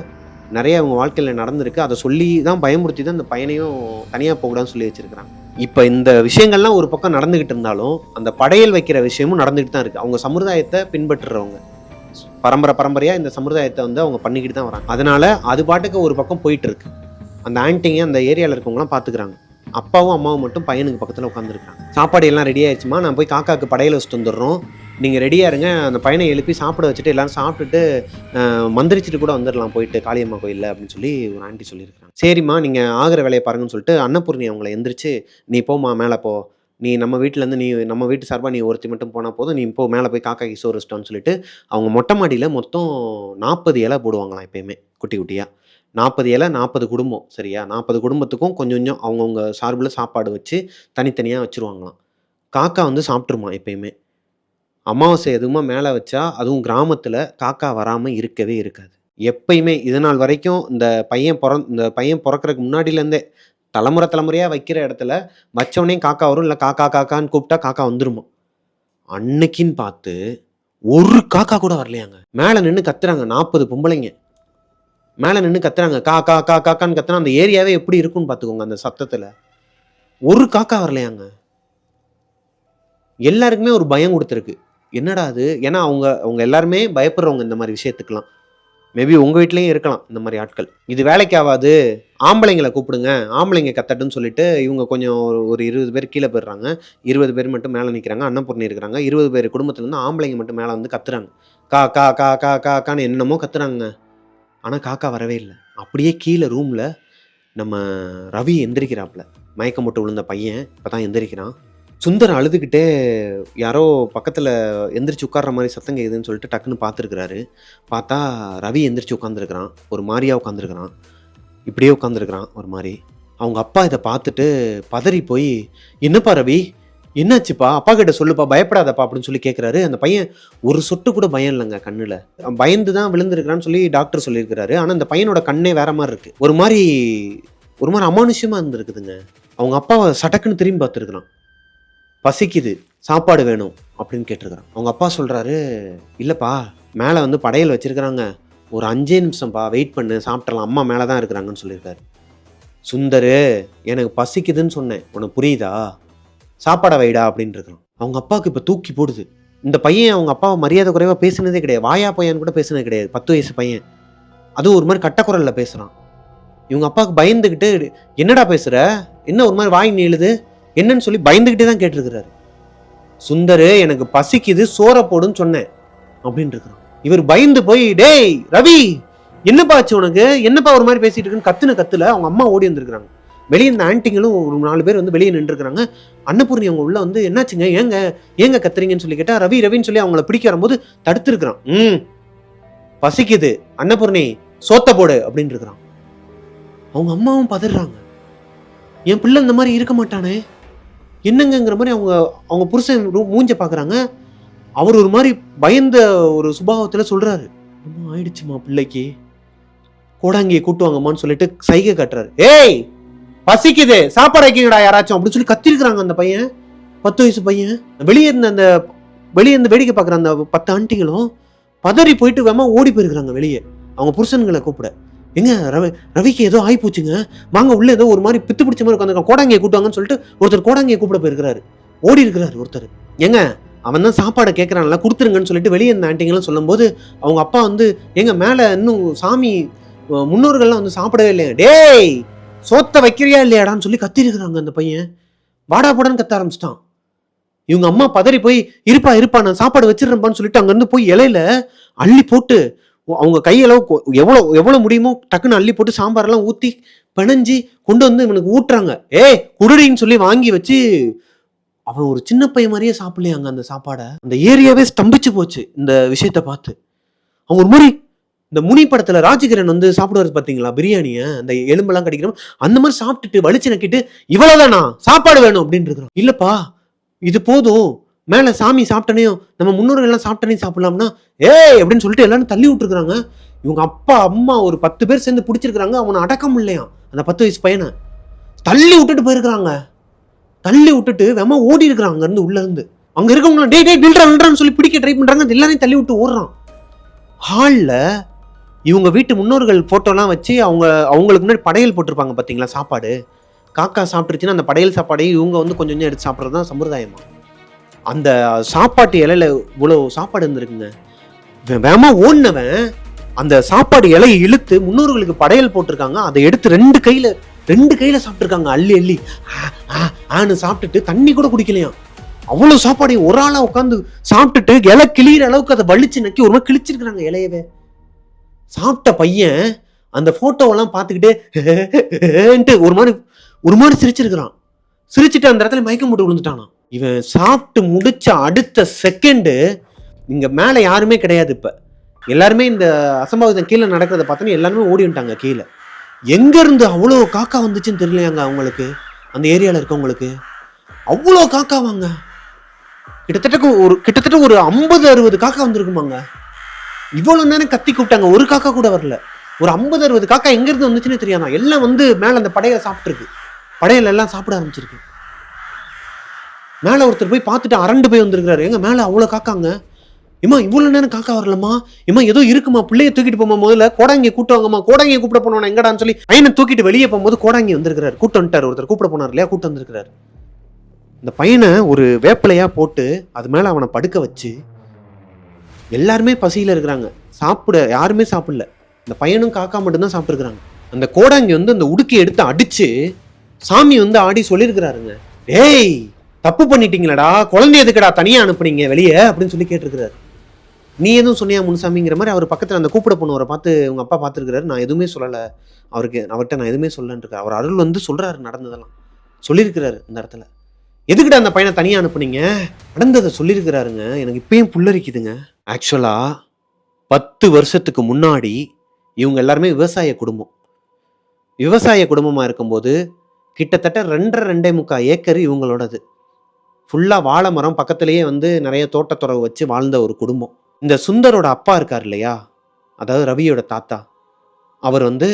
நிறைய அவங்க வாழ்க்கையில நடந்திருக்கு. அதை சொல்லி தான் பயமுறுத்தி தான் இந்த பையனையும் தனியா போகக்கூடாதுன்னு சொல்லி வச்சிருக்கிறாங்க. இப்ப இந்த விஷயங்கள்லாம் ஒரு பக்கம் நடந்துகிட்டு இருந்தாலும், அந்த படையல் வைக்கிற விஷயமும் நடந்துகிட்டு தான் இருக்கு. அவங்க சமுதாயத்தை பின்பற்றுறவங்க. பரம்பரையா இந்த சமுதாயத்தை வந்து அவங்க பண்ணிக்கிட்டு தான் வராங்க. அதனால அது பாட்டுக்கு ஒரு பக்கம் போயிட்டு இருக்கு. அந்த ஆன்ட்டிங்க அந்த ஏரியால இருக்கவங்கலாம் பார்த்துக்கிறாங்க. அப்பாவும் அம்மாவும் மட்டும் பையனுக்கு பக்கத்துல உட்காந்துருக்காங்க. சாப்பாடு எல்லாம் ரெடி ஆயிடுச்சுமா, நான் போய் காக்காக்கு படையல் வச்சுட்டு வந்துடுறோம். நீங்க ரெடியா இருங்க. அந்த பையனை எழுப்பி சாப்பிட வச்சுட்டு எல்லாரும் சாப்பிட்டுட்டு மந்திரிச்சுட்டு கூட வந்துடலாம் போயிட்டு காளியம்மா கோயில்ல அப்படின்னு சொல்லி ஒரு ஆண்டி சொல்லியிருக்காங்க. சரிம்மா நீங்க ஆகிற வேலையை பாருங்கன்னு சொல்லிட்டு அன்னபூர்ணி அவங்கள எந்திரிச்சு, நீ போம்மா மேலே போ. நீ நம்ம வீட்டிலேருந்து நீ நம்ம வீட்டு சார்பா நீ ஒருத்தி மட்டும் போனா போதும். நீ போ மேலே போய் காக்காக்கு சோறு வச்சுட்டோன்னு சொல்லிட்டு, அவங்க மொட்டை மாடியில மொத்தம் 40 இலை போடுவாங்களாம் எப்பயுமே குட்டி குட்டியா. 40 இலை 40 குடும்பம் சரியா? 40 குடும்பத்துக்கும் கொஞ்சம் கொஞ்சம் அவங்கவங்க சார்புல சாப்பாடு வச்சு தனித்தனியா வச்சுருவாங்களாம். காக்கா வந்து சாப்பிட்டுருமா எப்பயுமே. அமாவாசை எதுவுமா மேலே வச்சா, அதுவும் கிராமத்துல காக்கா வராம இருக்கவே இருக்காது. எப்பயுமே இதுநாள் வரைக்கும் இந்த பையன் பொறக்கறதுக்கு முன்னாடிலேருந்தே தலைமுறையா வைக்கிற இடத்துல வச்சோனே காக்கா வரும். இல்ல காக்கா காக்கான்னு கூப்பிட்டா காக்கா வந்துருமாம். அன்னைக்குன்னு பார்த்து ஒரு காக்கா கூட வரலையாங்க. மேல நின்னு கத்துறாங்க 40 பொம்பளைங்க. மேல நின்னு கத்துறாங்க. கா கா கா காக்கான்னு கத்துனா அந்த ஏரியாவே எப்படி இருக்கும்னு பார்த்துக்கோங்க அந்த சத்தத்துல. ஒரு காக்கா வரலையாங்க. எல்லாருக்குமே ஒரு பயம் குடுத்திருக்கு. என்னடா அது? ஏன்னா அவங்க அவங்க எல்லாருமே பயப்படுறவங்க இந்த மாரி விஷயத்துக்குலாம். மேபி உங்கள் வீட்லேயும் இருக்கலாம் இந்த மாதிரி ஆட்கள். இது வேலைக்கு ஆகாது, ஆம்பளைங்களை கூப்பிடுங்க, ஆம்பளைங்க கத்தட்டுன்னு சொல்லிட்டு இவங்க கொஞ்சம் ஒரு 20 பேர் கீழே போயிடுறாங்க. 20 பேர் மட்டும் மேலே நிற்கிறாங்க. அன்னபூர்ணி இருக்கிறாங்க. 20 பேர் குடும்பத்துலேருந்து ஆம்பளைங்க மட்டும் மேலே வந்து கத்துறாங்க. கா கா கா கா காக்கான்னு என்னமோ கத்துறாங்க. ஆனால் காக்கா வரவே இல்லை. அப்படியே கீழே ரூமில் நம்ம ரவி எந்திரிக்கிறாப்புல. மயக்கம் போட்டு விழுந்த பையன் இப்போ தான் எந்திரிக்கிறான். சுந்தர் அழுதுகிட்டே யாரோ பக்கத்தில் எந்திரிச்சு உட்கார்ற மாதிரி சத்தம் கேட்குதுன்னு சொல்லிட்டு டக்குன்னு பார்த்துருக்குறாரு. பார்த்தா ரவி எந்திரிச்சு உட்காந்துருக்கிறான். ஒரு மாதிரியாக உட்காந்துருக்கிறான். இப்படியே உட்காந்துருக்கிறான் ஒரு மாதிரி. அவங்க அப்பா இதை பார்த்துட்டு பதறி போய், என்னப்பா ரவி, என்னாச்சுப்பா, அப்பா கிட்ட சொல்லுப்பா, பயப்படாதப்பா அப்படின்னு சொல்லி கேட்குறாரு. அந்த பையன் ஒரு சொட்டு கூட பயம் இல்லைங்க கண்ணில். பயந்து தான் விழுந்திருக்கிறான்னு சொல்லி டாக்டர் சொல்லியிருக்கிறாரு. ஆனால் அந்த பையனோட கண்ணே வேற மாதிரி இருக்கு. ஒரு மாதிரி அமானுஷ்யமாக இருந்திருக்குதுங்க. அவங்க அப்பாவை சட்டக்குன்னு திரும்பி பார்த்துருக்குறான். பசிக்குது, சாப்பாடு வேணும் அப்படின்னு கேட்டிருக்கிறான். அவங்க அப்பா சொல்கிறாரு, இல்லைப்பா மேலே வந்து படையல் வச்சிருக்கிறாங்க, ஒரு 5 நிமிஷம்ப்பா வெயிட் பண்ணு, சாப்பிட்றலாம், அம்மா மேலே தான் இருக்கிறாங்கன்னு சொல்லியிருக்காரு. சுந்தரு, எனக்கு பசிக்குதுன்னு சொன்னேன், உனக்கு புரியுதா, சாப்பாடை வைடா அப்படின்னு இருக்கான். அவங்க அப்பாவுக்கு இப்போ தூக்கி போடுது. இந்த பையன் அவங்க அப்பாவை மரியாதை குறைவாக பேசுனதே கிடையாது. வாயா பையன் கூட பேசுனது கிடையாது. 10 வயசு பையன். அதுவும் ஒரு மாதிரி கட்டக்குரலில் பேசுகிறான். இவங்க அப்பாவுக்கு பயந்துக்கிட்டு, என்னடா பேசுகிற, என்ன ஒரு மாதிரி வாய் நீளுது என்னன்னு சொல்லி பயந்துக்கிட்டே தான் கேட்டிருக்கிறாரு. சுந்தரு, எனக்கு பசிக்குது, சோற போடுன்னு சொன்னேன் அப்படின்னு இருக்கிறான். இவர் பயந்து போய், டேய் ரவி, என்னப்பா ஆச்சு உனக்கு, என்னப்பா ஒரு மாதிரி பேசிட்டு இருக்குன்னு கத்துல அவங்க அம்மா ஓடி வந்திருக்கிறாங்க. வெளியே இந்த ஆன்ட்டிங்களும் ஒரு 4 பேர் வந்து வெளியே நின்றுருக்கிறாங்க. அன்னபூர்ணி அவங்க உள்ள வந்து, என்னாச்சுங்க, ஏங்க கத்துறீங்கன்னு சொல்லி கேட்டா, ரவின்னு சொல்லி அவங்கள பிடிக்க வரும்போது தடுத்துருக்கிறான். பசிக்குது, அன்னபூர்ணி சோத்த போடு அப்படின்னு இருக்கிறான். அவங்க அம்மாவும் பதறாங்க. என் பிள்ளை இந்த மாதிரி இருக்க மாட்டானே, என்னங்கிற மாதிரி அவங்க புருஷன் மூஞ்ச பாக்குறாங்க. அவர் ஒரு மாதிரி பயந்த ஒரு சுபாவத்துல சொல்றாரு, அம்மா ஆயிடுச்சுமா பிள்ளைக்கு, கோடாங்கியை கூட்டுவாங்கம்மான்னு சொல்லிட்டு சைகை காட்டுறாரு. ஏய் பசிக்குது, சாப்பாடு வைக்கீங்கடா யாராச்சும் அப்படின்னு சொல்லி கத்திருக்கிறாங்க. அந்த பையன் 10 வயசு பையன். வெளியே இருந்து வேடிக்கை பார்க்குற அந்த 10 ஆண்டிகளும் பதறி போயிட்டு வேமா ஓடி போயிருக்கிறாங்க வெளியே அவங்க புருஷன்களை கூப்பிட. எங்க ரவிக்கு ஏதோ ஆகி போச்சுங்க, வாங்க உள்ள ஏதோ ஒரு மாதிரி பித்து பிடிச்ச மாதிரி உட்காந்து கோடாங்கியை கூட்டுவாங்கன்னு சொல்லிட்டு ஒருத்தர் கோடாங்கியை கூப்பிட போயிருக்கிறாரு. ஓடி இருக்கிறாரு ஒருத்தர். எங்க அவன் தான் சாப்பாடை கேட்கறான்ல, கொடுத்துருங்கன்னு சொல்லிட்டு வெளியே இந்த ஆண்டிங்களும் சொல்லும் போது அவங்க அப்பா வந்து, எங்க மேல இன்னும் சாமி முன்னோர்கள்லாம் வந்து சாப்பிடவே இல்லையா, டேய் சோத்த வைக்கிறியா இல்லையாடான்னு சொல்லி கத்திருக்கிறாங்க. அந்த பையன் வாடா போடான்னு கத்த ஆரம்பிச்சிட்டான். இவங்க அம்மா பதறி போய், இருப்பா நான் சாப்பாடு வச்சிடறேன்பான்னு சொல்லிட்டு அங்கிருந்து போய் இலையில அள்ளி போட்டு அவங்க கையளவு எவ்வளவு முடியுமோ டக்குன்னு அள்ளி போட்டு சாம்பாரெல்லாம் ஊத்தி பிணைஞ்சி கொண்டு வந்து இவனுக்கு ஊட்டுறாங்க. குடுடின்னு சொல்லி வாங்கி வச்சு அவன் ஒரு சின்ன பையன் மாதிரியே சாப்பிடலையாங்க அந்த சாப்பாடை. அந்த ஏரியாவே ஸ்தம்பிச்சு போச்சு இந்த விஷயத்த பார்த்து. அவங்க ஒரு மாதிரி இந்த முனி படத்துல ராஜகிரண் வந்து சாப்பிடுவாரு பாத்தீங்களா பிரியாணிய, அந்த எலும்பெல்லாம் கடிக்கிறோம், அந்த மாதிரி சாப்பிட்டுட்டு வலிச்சு நக்கிட்டு, இவ்வளவுதானா சாப்பாடு வேணும் அப்படின்னு இருக்கிறான். இல்லப்பா இது போதும், மேல சாமி சாப்பிட்டனையும் நம்ம முன்னோர்கள் எல்லாம் சாப்பிட்டனையும் சாப்பிடலாம்னா அப்படின்னு சொல்லிட்டு எல்லாரும் தள்ளி விட்டுருக்காங்க. இவங்க அப்பா அம்மா ஒரு 10 பேர் சேர்ந்து பிடிச்சிருக்காங்க. அவனை அடக்கம் இல்லையா அந்த 10 வயசு பையனை தள்ளி விட்டுட்டு போயிருக்கிறாங்க. தள்ளி விட்டுட்டு வேமா ஓடி இருக்கிறாங்க அங்க இருந்து, உள்ள இருந்து. அங்க இருக்கவங்க டே நில்றான்னு சொல்லி பிடிக்க ட்ரை பண்றாங்க. எல்லாரையும் தள்ளி விட்டு ஓடுறான். ஹால்ல இவங்க வீட்டு முன்னோர்கள் போட்டோலாம் வச்சு அவங்களுக்கு முன்னாடி படையல் போட்டிருப்பாங்க பார்த்தீங்களா, சாப்பாடு. காக்கா சாப்பிட்டுருச்சுன்னா அந்த படையல் சாப்பாடையும் இவங்க வந்து கொஞ்சம் கொஞ்சம் எடுத்து சாப்பிட்றது தான் சம்பிரதாயமா. அந்த சாப்பாட்டு இலையில இவ்வளோ சாப்பாடு இருந்திருக்குங்க. வேமா ஓடினவன் அந்த சாப்பாடு இலையை இழுத்து முன்னோர்களுக்கு படையல் போட்டிருக்காங்க, அதை எடுத்து ரெண்டு கையில சாப்பிட்டுருக்காங்க. அள்ளி ஆன்னு சாப்பிட்டுட்டு தண்ணி கூட குடிக்கலையாம். அவ்வளவு சாப்பாடையும் ஒரு ஆளா உட்காந்து சாப்பிட்டுட்டு இலை கிளியிற அளவுக்கு அதை வலிச்சு நக்கி ஒரு மாதிரி கிழிச்சிருக்கிறாங்க இலையவே. சாப்பிட்ட பையன் அந்த போட்டோவெல்லாம் பார்த்துக்கிட்டே ஒரு மாதிரி சிரிச்சிருக்கிறான். சிரிச்சுட்டு அந்த இடத்துல மயக்கம் போட்டு விழுந்துட்டானா. இவன் சாப்பிட்டு முடிச்ச அடுத்த செகண்டு இங்க மேல யாருமே கிடையாது. இப்ப எல்லாருமே இந்த அசம்பாவிதம் கீழே நடக்கிறத பார்த்தோன்னு எல்லாருமே ஓடி வந்துட்டாங்க கீழே. எங்க இருந்து அவ்வளோ காக்கா வந்துச்சுன்னு தெரியலையாங்க அவங்களுக்கு. அந்த ஏரியால இருக்கவங்களுக்கு அவ்வளோ காக்கா வாங்க, கிட்டத்தட்ட ஒரு 50-60 காக்கா வந்திருக்குமாங்க. இவ்வளவு நேரம் கத்தி கூப்பிட்டாங்க, ஒரு காக்கா கூட வரல. ஒரு 50-60 காக்கா எங்க இருந்து வந்துச்சுன்னு தெரியாதா. எல்லாம் வந்து மேல அந்த படையில சாப்பிட்டுருக்கு. படையில எல்லாம் சாப்பிட ஆரம்பிச்சிருக்கு. மேல ஒருத்தர் போய் பார்த்துட்டு அரண்டு போய் வந்திருக்காரு. எங்க மேல அவ்வளவு காக்காங்க. ஏமா இவ்வளவு நேரம் காக்கா வரலமா, ஏமா ஏதோ இருக்குமா, பிள்ளைய தூக்கிட்டு போமா, முதல்ல கோடாங்கியை கூட்டுவாங்கம்மா, கோடாங்கியை கூப்பிட போனோம் எங்கடான்னு சொல்லி பையனை தூக்கிட்டு வெளியே போகும்போது கோடாங்கி வந்திருக்கிறாரு. கூட்டு வந்துட்டார். ஒருத்தர் கூப்பிட போனார் இல்லையா, கூட்டு வந்திருக்கிறாரு. இந்த பையனை ஒரு வேப்பிலையா போட்டு அது மேல அவனை படுக்க வச்சு எல்லாருமே பசியில இருக்கிறாங்க. யாருமே சாப்பிடல. இந்த பையனும் காக்கா மட்டும்தான் சாப்பிட்டுருக்குறாங்க. அந்த கோடாங்கி வந்து அந்த உடுக்கி எடுத்து அடிச்சு சாமி வந்து ஆடி சொல்லியிருக்கிறாருங்க, ஏய் தப்பு பண்ணிட்டீங்களடா, குழந்தை எதுக்கடா தனியா அனுப்புனீங்க வெளியே அப்படின்னு சொல்லி கேட்டிருக்கிறாரு. நீ எதுவும் சொன்னியா முனுசாமிங்கிற மாதிரி அவர் பக்கத்தில் அந்த கூப்பிட போனவரை பார்த்து உங்க அப்பா பார்த்துருக்கிறாரு. நான் எதுவுமே சொல்லலை அவர்கிட்ட, நான் எதுவுமே சொல்லலன்னு அவர் அருள் வந்து சொல்றாரு, நடந்ததெல்லாம் சொல்லியிருக்கிறாரு. இந்த இடத்துல எதுக்கிட்ட அந்த பையனை தனியாக அனுப்புனீங்க, நடந்ததை சொல்லியிருக்கிறாருங்க. எனக்கு இப்பயும் புல்லரிக்குதுங்க. ஆக்சுவலா 10 வருஷத்துக்கு முன்னாடி இவங்க எல்லாருமே விவசாய குடும்பமாக இருக்கும்போது கிட்டத்தட்ட 2.5 ஏக்கர் இவங்களோடது. ஃபுல்லாக வாழை மரம் பக்கத்துலேயே வந்து நிறைய தோட்டத்துறவு வச்சு வாழ்ந்த ஒரு குடும்பம். இந்த சுந்தரோட அப்பா இருக்கார் இல்லையா, அதாவது ரவியோட தாத்தா, அவர் வந்து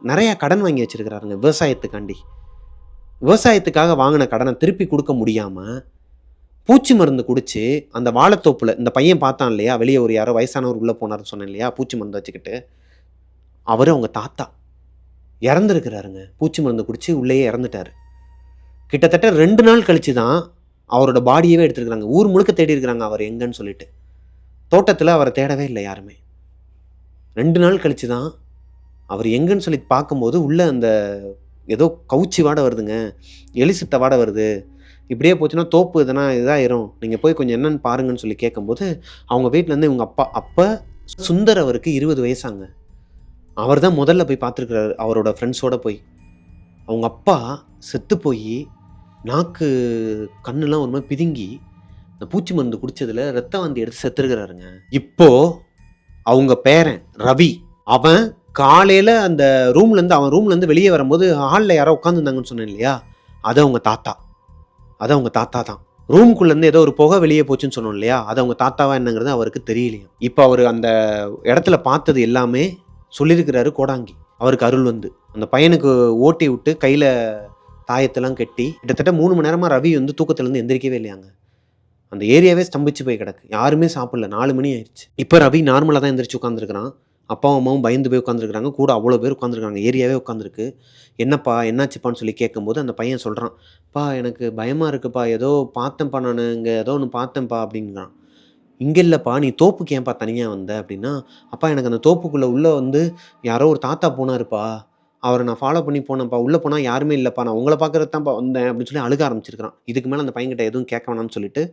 நிறைய கடன் வாங்கி வச்சிருக்கிறாருங்க விவசாயத்துக்காக வாங்கின கடனை திருப்பி கொடுக்க முடியாமல் பூச்சி மருந்து குடிச்சு அந்த வாழைத்தோப்பில் இந்த பையன் பார்த்தான் இல்லையா, வெளியே ஒரு யாரோ வயசானவர் உள்ளே போனார்னு சொன்னேன் இல்லையா, பூச்சி மருந்து வச்சுக்கிட்டு, அவர் அவங்க தாத்தா இறந்துருக்கிறாருங்க. பூச்சி மருந்து குடிச்சு உள்ளேயே இறந்துட்டாரு. கிட்டத்தட்ட 2 நாள் கழிச்சு தான் அவரோட பாடியவே எடுத்துருக்குறாங்க. ஊர் முழுக்க தேடி இருக்கிறாங்க அவர் எங்கன்னு சொல்லிட்டு. தோட்டத்தில் அவரை தேடவே இல்லை யாருமே. 2 நாள் கழிச்சு தான் அவர் எங்கன்னு சொல்லி பார்க்கும்போது உள்ள அந்த ஏதோ கவுச்சி வாடை வருதுங்க, எலிசித்த வாடை வருது, இப்படியே போச்சுன்னா தோப்பு எதனா இதாயிரும், நீங்கள் போய் கொஞ்சம் என்னன்னு பாருங்கன்னு சொல்லி கேட்கும்போது அவங்க வீட்டிலேருந்து இவங்க அப்பா சுந்தர் அவருக்கு 20 வயசாங்க. அவர் தான் முதல்ல போய் பார்த்துருக்குறாரு அவரோட ஃப்ரெண்ட்ஸோடு போய். அவங்க அப்பா செத்து போய் நாக்கு கண்ணுலாம் ஒரு மாதிரி பிதுங்கி இந்த பூச்சி மருந்து குடிச்சதுல ரத்த வாந்தி எடுத்து செத்துருக்கிறாருங்க. இப்போ அவங்க பேரன் ரவி, அவன் காலையில் அந்த அவன் ரூம்லேருந்து வெளியே வரும்போது ஹாலில் யாரோ உட்காந்துருந்தாங்கன்னு சொன்னேன் இல்லையா, அது அவங்க தாத்தா தான். ரூம்குள்ளேருந்து ஏதோ ஒரு புகை வெளியே போச்சுன்னு சொன்னோம் இல்லையா, அது அவங்க தாத்தாவா என்னங்கிறது அவருக்கு தெரியலையா. இப்போ அவர் அந்த இடத்துல பார்த்தது எல்லாமே சொல்லியிருக்கிறாரு கோடாங்கி. அவருக்கு அருள் வந்து அந்த பையனுக்கு ஓட்டி விட்டு கையில் தாயத்தெல்லாம் கட்டி கிட்டத்தட்ட 3 மணி நேரமாக ரவி வந்து தூக்கத்துலேருந்து எந்திரிக்கவே இல்லையாங்க. அந்த ஏரியாவே ஸ்தம்பிச்சு போய் கிடக்கு, யாருமே சாப்பிடல. 4 மணி ஆயிடுச்சு. இப்போ ரவி நார்மலாக தான் எந்திரிச்சு உட்காந்துருக்கிறான். அப்பாவும் அம்மாவும் பயந்து போய் உட்காந்துருக்குறாங்க. கூட அவ்வளோ பேர் உட்காந்துருக்காங்க, ஏரியாவே உட்காந்துருக்கு. என்னப்பா என்னாச்சுப்பான்னு சொல்லி கேட்கும்போது அந்த பையன் சொல்கிறான், பா எனக்கு பயமாக இருக்குப்பா, ஏதோ பார்த்தேன்ப்பா, நான் இங்கே ஏதோ ஒன்று பார்த்தேன்ப்பா அப்படிங்கிறான். இங்கே இல்லைப்பா, நீ தோப்புக்கு ஏன்ப்பா தனியாக வந்த அப்படின்னா, அப்பா எனக்கு அந்த தோப்புக்குள்ளே உள்ளே வந்து யாரோ ஒரு தாத்தா போனாருப்பா, அவரை நான் ஃபாலோ பண்ணி போனேன்ப்பா, உள்ளே போனால் யாருமே இல்லைப்பா, நான் உங்களை பார்க்குறது தான்ப்பா வந்தேன் அப்படின்னு சொல்லி அழுக ஆரம்பிச்சிருக்கிறான். இதுக்கு மேலே அந்த பையன்கிட்ட எதுவும் கேட்க வேணாம்னு சொல்லிட்டு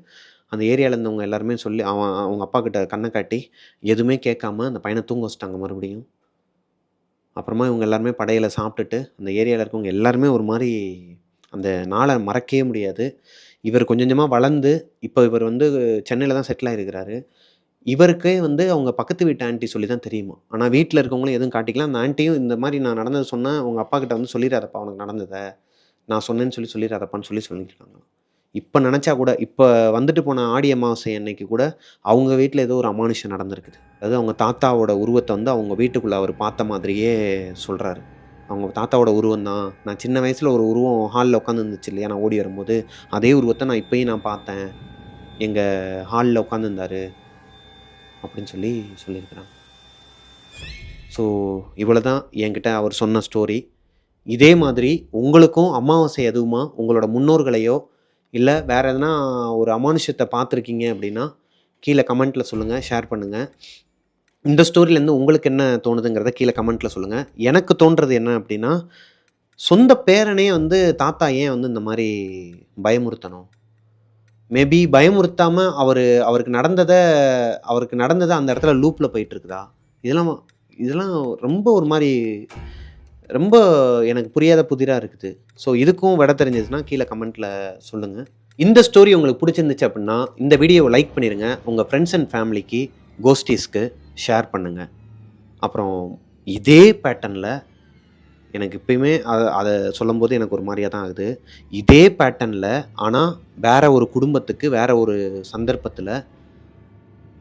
அந்த ஏரியாவில் இருந்தவங்க எல்லாருமே சொல்லி அவங்க அப்பா கிட்ட கண்ணை காட்டி எதுவுமே கேட்காம அந்த பையனை தூங்க வச்சிட்டாங்க மறுபடியும். அப்புறமா இவங்க எல்லாருமே படையில் சாப்பிட்டுட்டு அந்த ஏரியாவில் இருக்கவங்க எல்லாருமே ஒரு மாதிரி அந்த நாளை மறக்கவே முடியாது. இவர் கொஞ்சம் கொஞ்சமாக வளர்ந்து இப்போ இவர் வந்து சென்னையில் தான் செட்டில் ஆகிருக்கிறாரு. இவருக்கே வந்து அவங்க பக்கத்து வீட்டு ஆண்டி சொல்லி தான் தெரியுமா. ஆனால் வீட்டில் இருக்கவங்களும் எதுவும் காட்டிக்கலாம். அந்த ஆண்டியும் இந்த மாதிரி நான் நடந்தது சொன்னால் உங்கள் அப்பா கிட்ட வந்து சொல்லிடாதப்பா, அவனுக்கு நடந்ததை நான் சொன்னேன்னு சொல்லிடாதப்பான்னு சொல்லியிருக்காங்க. இப்போ நினச்சா கூட இப்போ வந்துட்டு போன ஆடி அமாவாசை அன்னைக்கு கூட அவங்க வீட்டில் ஏதோ ஒரு அமானுஷம் நடந்திருக்குது. அதாவது அவங்க தாத்தாவோட உருவத்தை வந்து அவங்க வீட்டுக்குள்ளே அவர் பார்த்த மாதிரியே சொல்கிறாரு. அவங்க தாத்தாவோட உருவம் தான், நான் சின்ன வயசில் ஒரு உருவம் ஹாலில் உட்காந்துருந்துச்சு இல்லையா, நான் ஓடி வரும்போது அதே உருவத்தை நான் இப்போயும் நான் பார்த்தேன், எங்கள் ஹாலில் உட்காந்துருந்தாரு அப்படின்னு சொல்லியிருக்கிறாங்க. ஸோ இவ்வளோ தான் என்கிட்ட அவர் சொன்ன ஸ்டோரி. இதே மாதிரி உங்களுக்கும் அமாவாசை எதுவுமா உங்களோட முன்னோர்களையோ இல்லை வேறு எதனா ஒரு அமானுஷத்தை பார்த்துருக்கீங்க அப்படின்னா கீழே கமெண்ட்டில் சொல்லுங்கள், ஷேர் பண்ணுங்கள். இந்த ஸ்டோரியிலேருந்து உங்களுக்கு என்ன தோணுதுங்கிறத கீழே கமெண்ட்டில் சொல்லுங்கள். எனக்கு தோன்றது என்ன அப்படின்னா, சொந்த பேரனே வந்து தாத்தா ஏன் வந்து இந்த மாதிரி பயமுறுத்தணும்? மேபி பயமுறுத்தாமல் அவருக்கு நடந்ததை அந்த இடத்துல லூப்பில் போயிட்டுருக்குதா? இதெல்லாம் ரொம்ப ஒரு மாதிரி ரொம்ப எனக்கு புரியாத புதிராக இருக்குது. ஸோ இதுக்கும் விட தெரிஞ்சதுன்னா கீழே கமெண்ட்டில் சொல்லுங்கள். இந்த ஸ்டோரி உங்களுக்கு பிடிச்சிருந்துச்சு அப்படின்னா இந்த வீடியோவை லைக் பண்ணிடுங்க. உங்கள் ஃப்ரெண்ட்ஸ் அண்ட் ஃபேமிலிக்கு, கோஸ்டீஸ்க்கு ஷேர் பண்ணுங்கள். அப்புறம் இதே பேட்டர்னில் எனக்கு இப்போயுமே அதை சொல்லும்போது எனக்கு ஒரு மாதிரியாக தான் ஆகுது. இதே பேட்டர்னில் ஆனால் வேறு ஒரு குடும்பத்துக்கு வேறு ஒரு சந்தர்ப்பத்தில்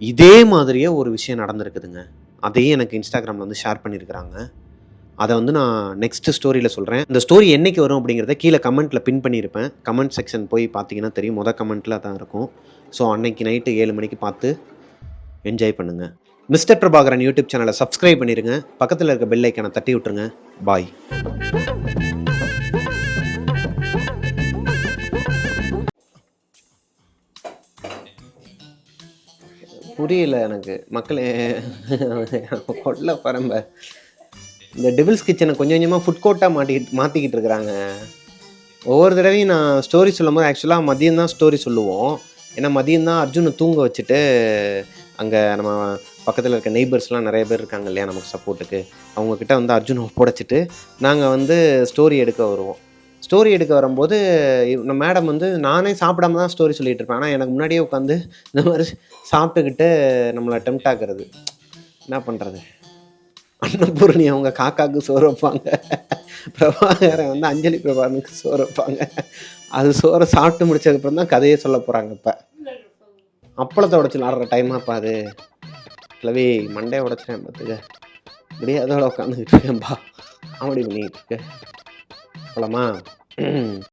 இதே மாதிரியே ஒரு விஷயம் நடந்திருக்குதுங்க. அதையும் எனக்கு இன்ஸ்டாகிராமில் வந்து ஷேர் பண்ணியிருக்கிறாங்க. அதை வந்து நான் நெக்ஸ்ட் ஸ்டோரியில் சொல்கிறேன். இந்த ஸ்டோரி என்றைக்கு வரும் அப்படிங்கிறத கீழே கமெண்ட்டில் பின் பண்ணியிருப்பேன். கமெண்ட் செக்ஷன் போய் பார்த்தீங்கன்னா தெரியும். கமெண்ட்டில் தான் இருக்கும். ஸோ அன்னைக்கு நைட்டு 7 மணிக்கு பார்த்து என்ஜாய் பண்ணுங்கள். மிஸ்டர் பிரபாகரன் யூடியூப் சேனலை சப்ஸ்கிரைப் பண்ணிடுங்க. பக்கத்தில் இருக்க பெல் ஐக்கானை தட்டி விட்டுருங்க. பாய். புரியல எனக்கு. மக்களே கொல்ல பரம்ப. இந்த டெவில்ஸ் கிச்சன கொஞ்சம் கொஞ்சமா ஃபுட் கோர்ட்டா மாத்திக்கிட்டு இருக்கிறாங்க. ஒவ்வொரு தடவையும் நான் ஸ்டோரி சொல்லும்போது ஆக்சுவலா மதியம் தான் ஸ்டோரி சொல்லுவோம். ஏன்னா மதியம் தான் அர்ஜுன தூங்க வச்சுட்டு, அங்க நம்ம பக்கத்துல இருக்க நெய்பர்ஸ்லாம் நெறைய பேர் இருக்காங்க இல்லையா? நமக்கு சப்போர்ட்டுக்கு. அவங்க கிட்ட வந்து அர்ஜுன ஒப்படைச்சுட்டு, நாங்க வந்து ஸ்டோரி எடுக்க வருவோம். ஸ்டோரி எடுக்க வரும்போது, மேடம் வந்து நானே சாப்பிடாம தான் ஸ்டோரி சொல்லிட்டு இருப்பேன். ஆனா எனக்கு முன்னாடியே உட்காந்து இந்த மாரி சாப்பிட்டுக்கிட்டு நம்மள டெம்ப்ட் ஆக்குறது. என்ன பண்றது? அன்னபூரணி அவங்க காக்காக்கு சோறு வைப்பாங்க. பிரபாகரன் வந்து அஞ்சலி பிரபாகரனுக்கு சோறு வைப்பாங்க. அது சோற சாப்பிட்டு முடிச்சதுக்கப்புறம் தான் கதையே சொல்லப் போறாங்க இப்ப. அப்பளத்த உடைச்சு விளாடுற டைமாப்பா அது. கிழவி மண்டைய உடைச்சுட்டேன் பாத்துக்க. இப்படியே அதோட உட்காந்துக்கிட்டு இருக்கேன்பா. காமெடி பண்ணிக்கிட்டு இருக்க. போலாமா?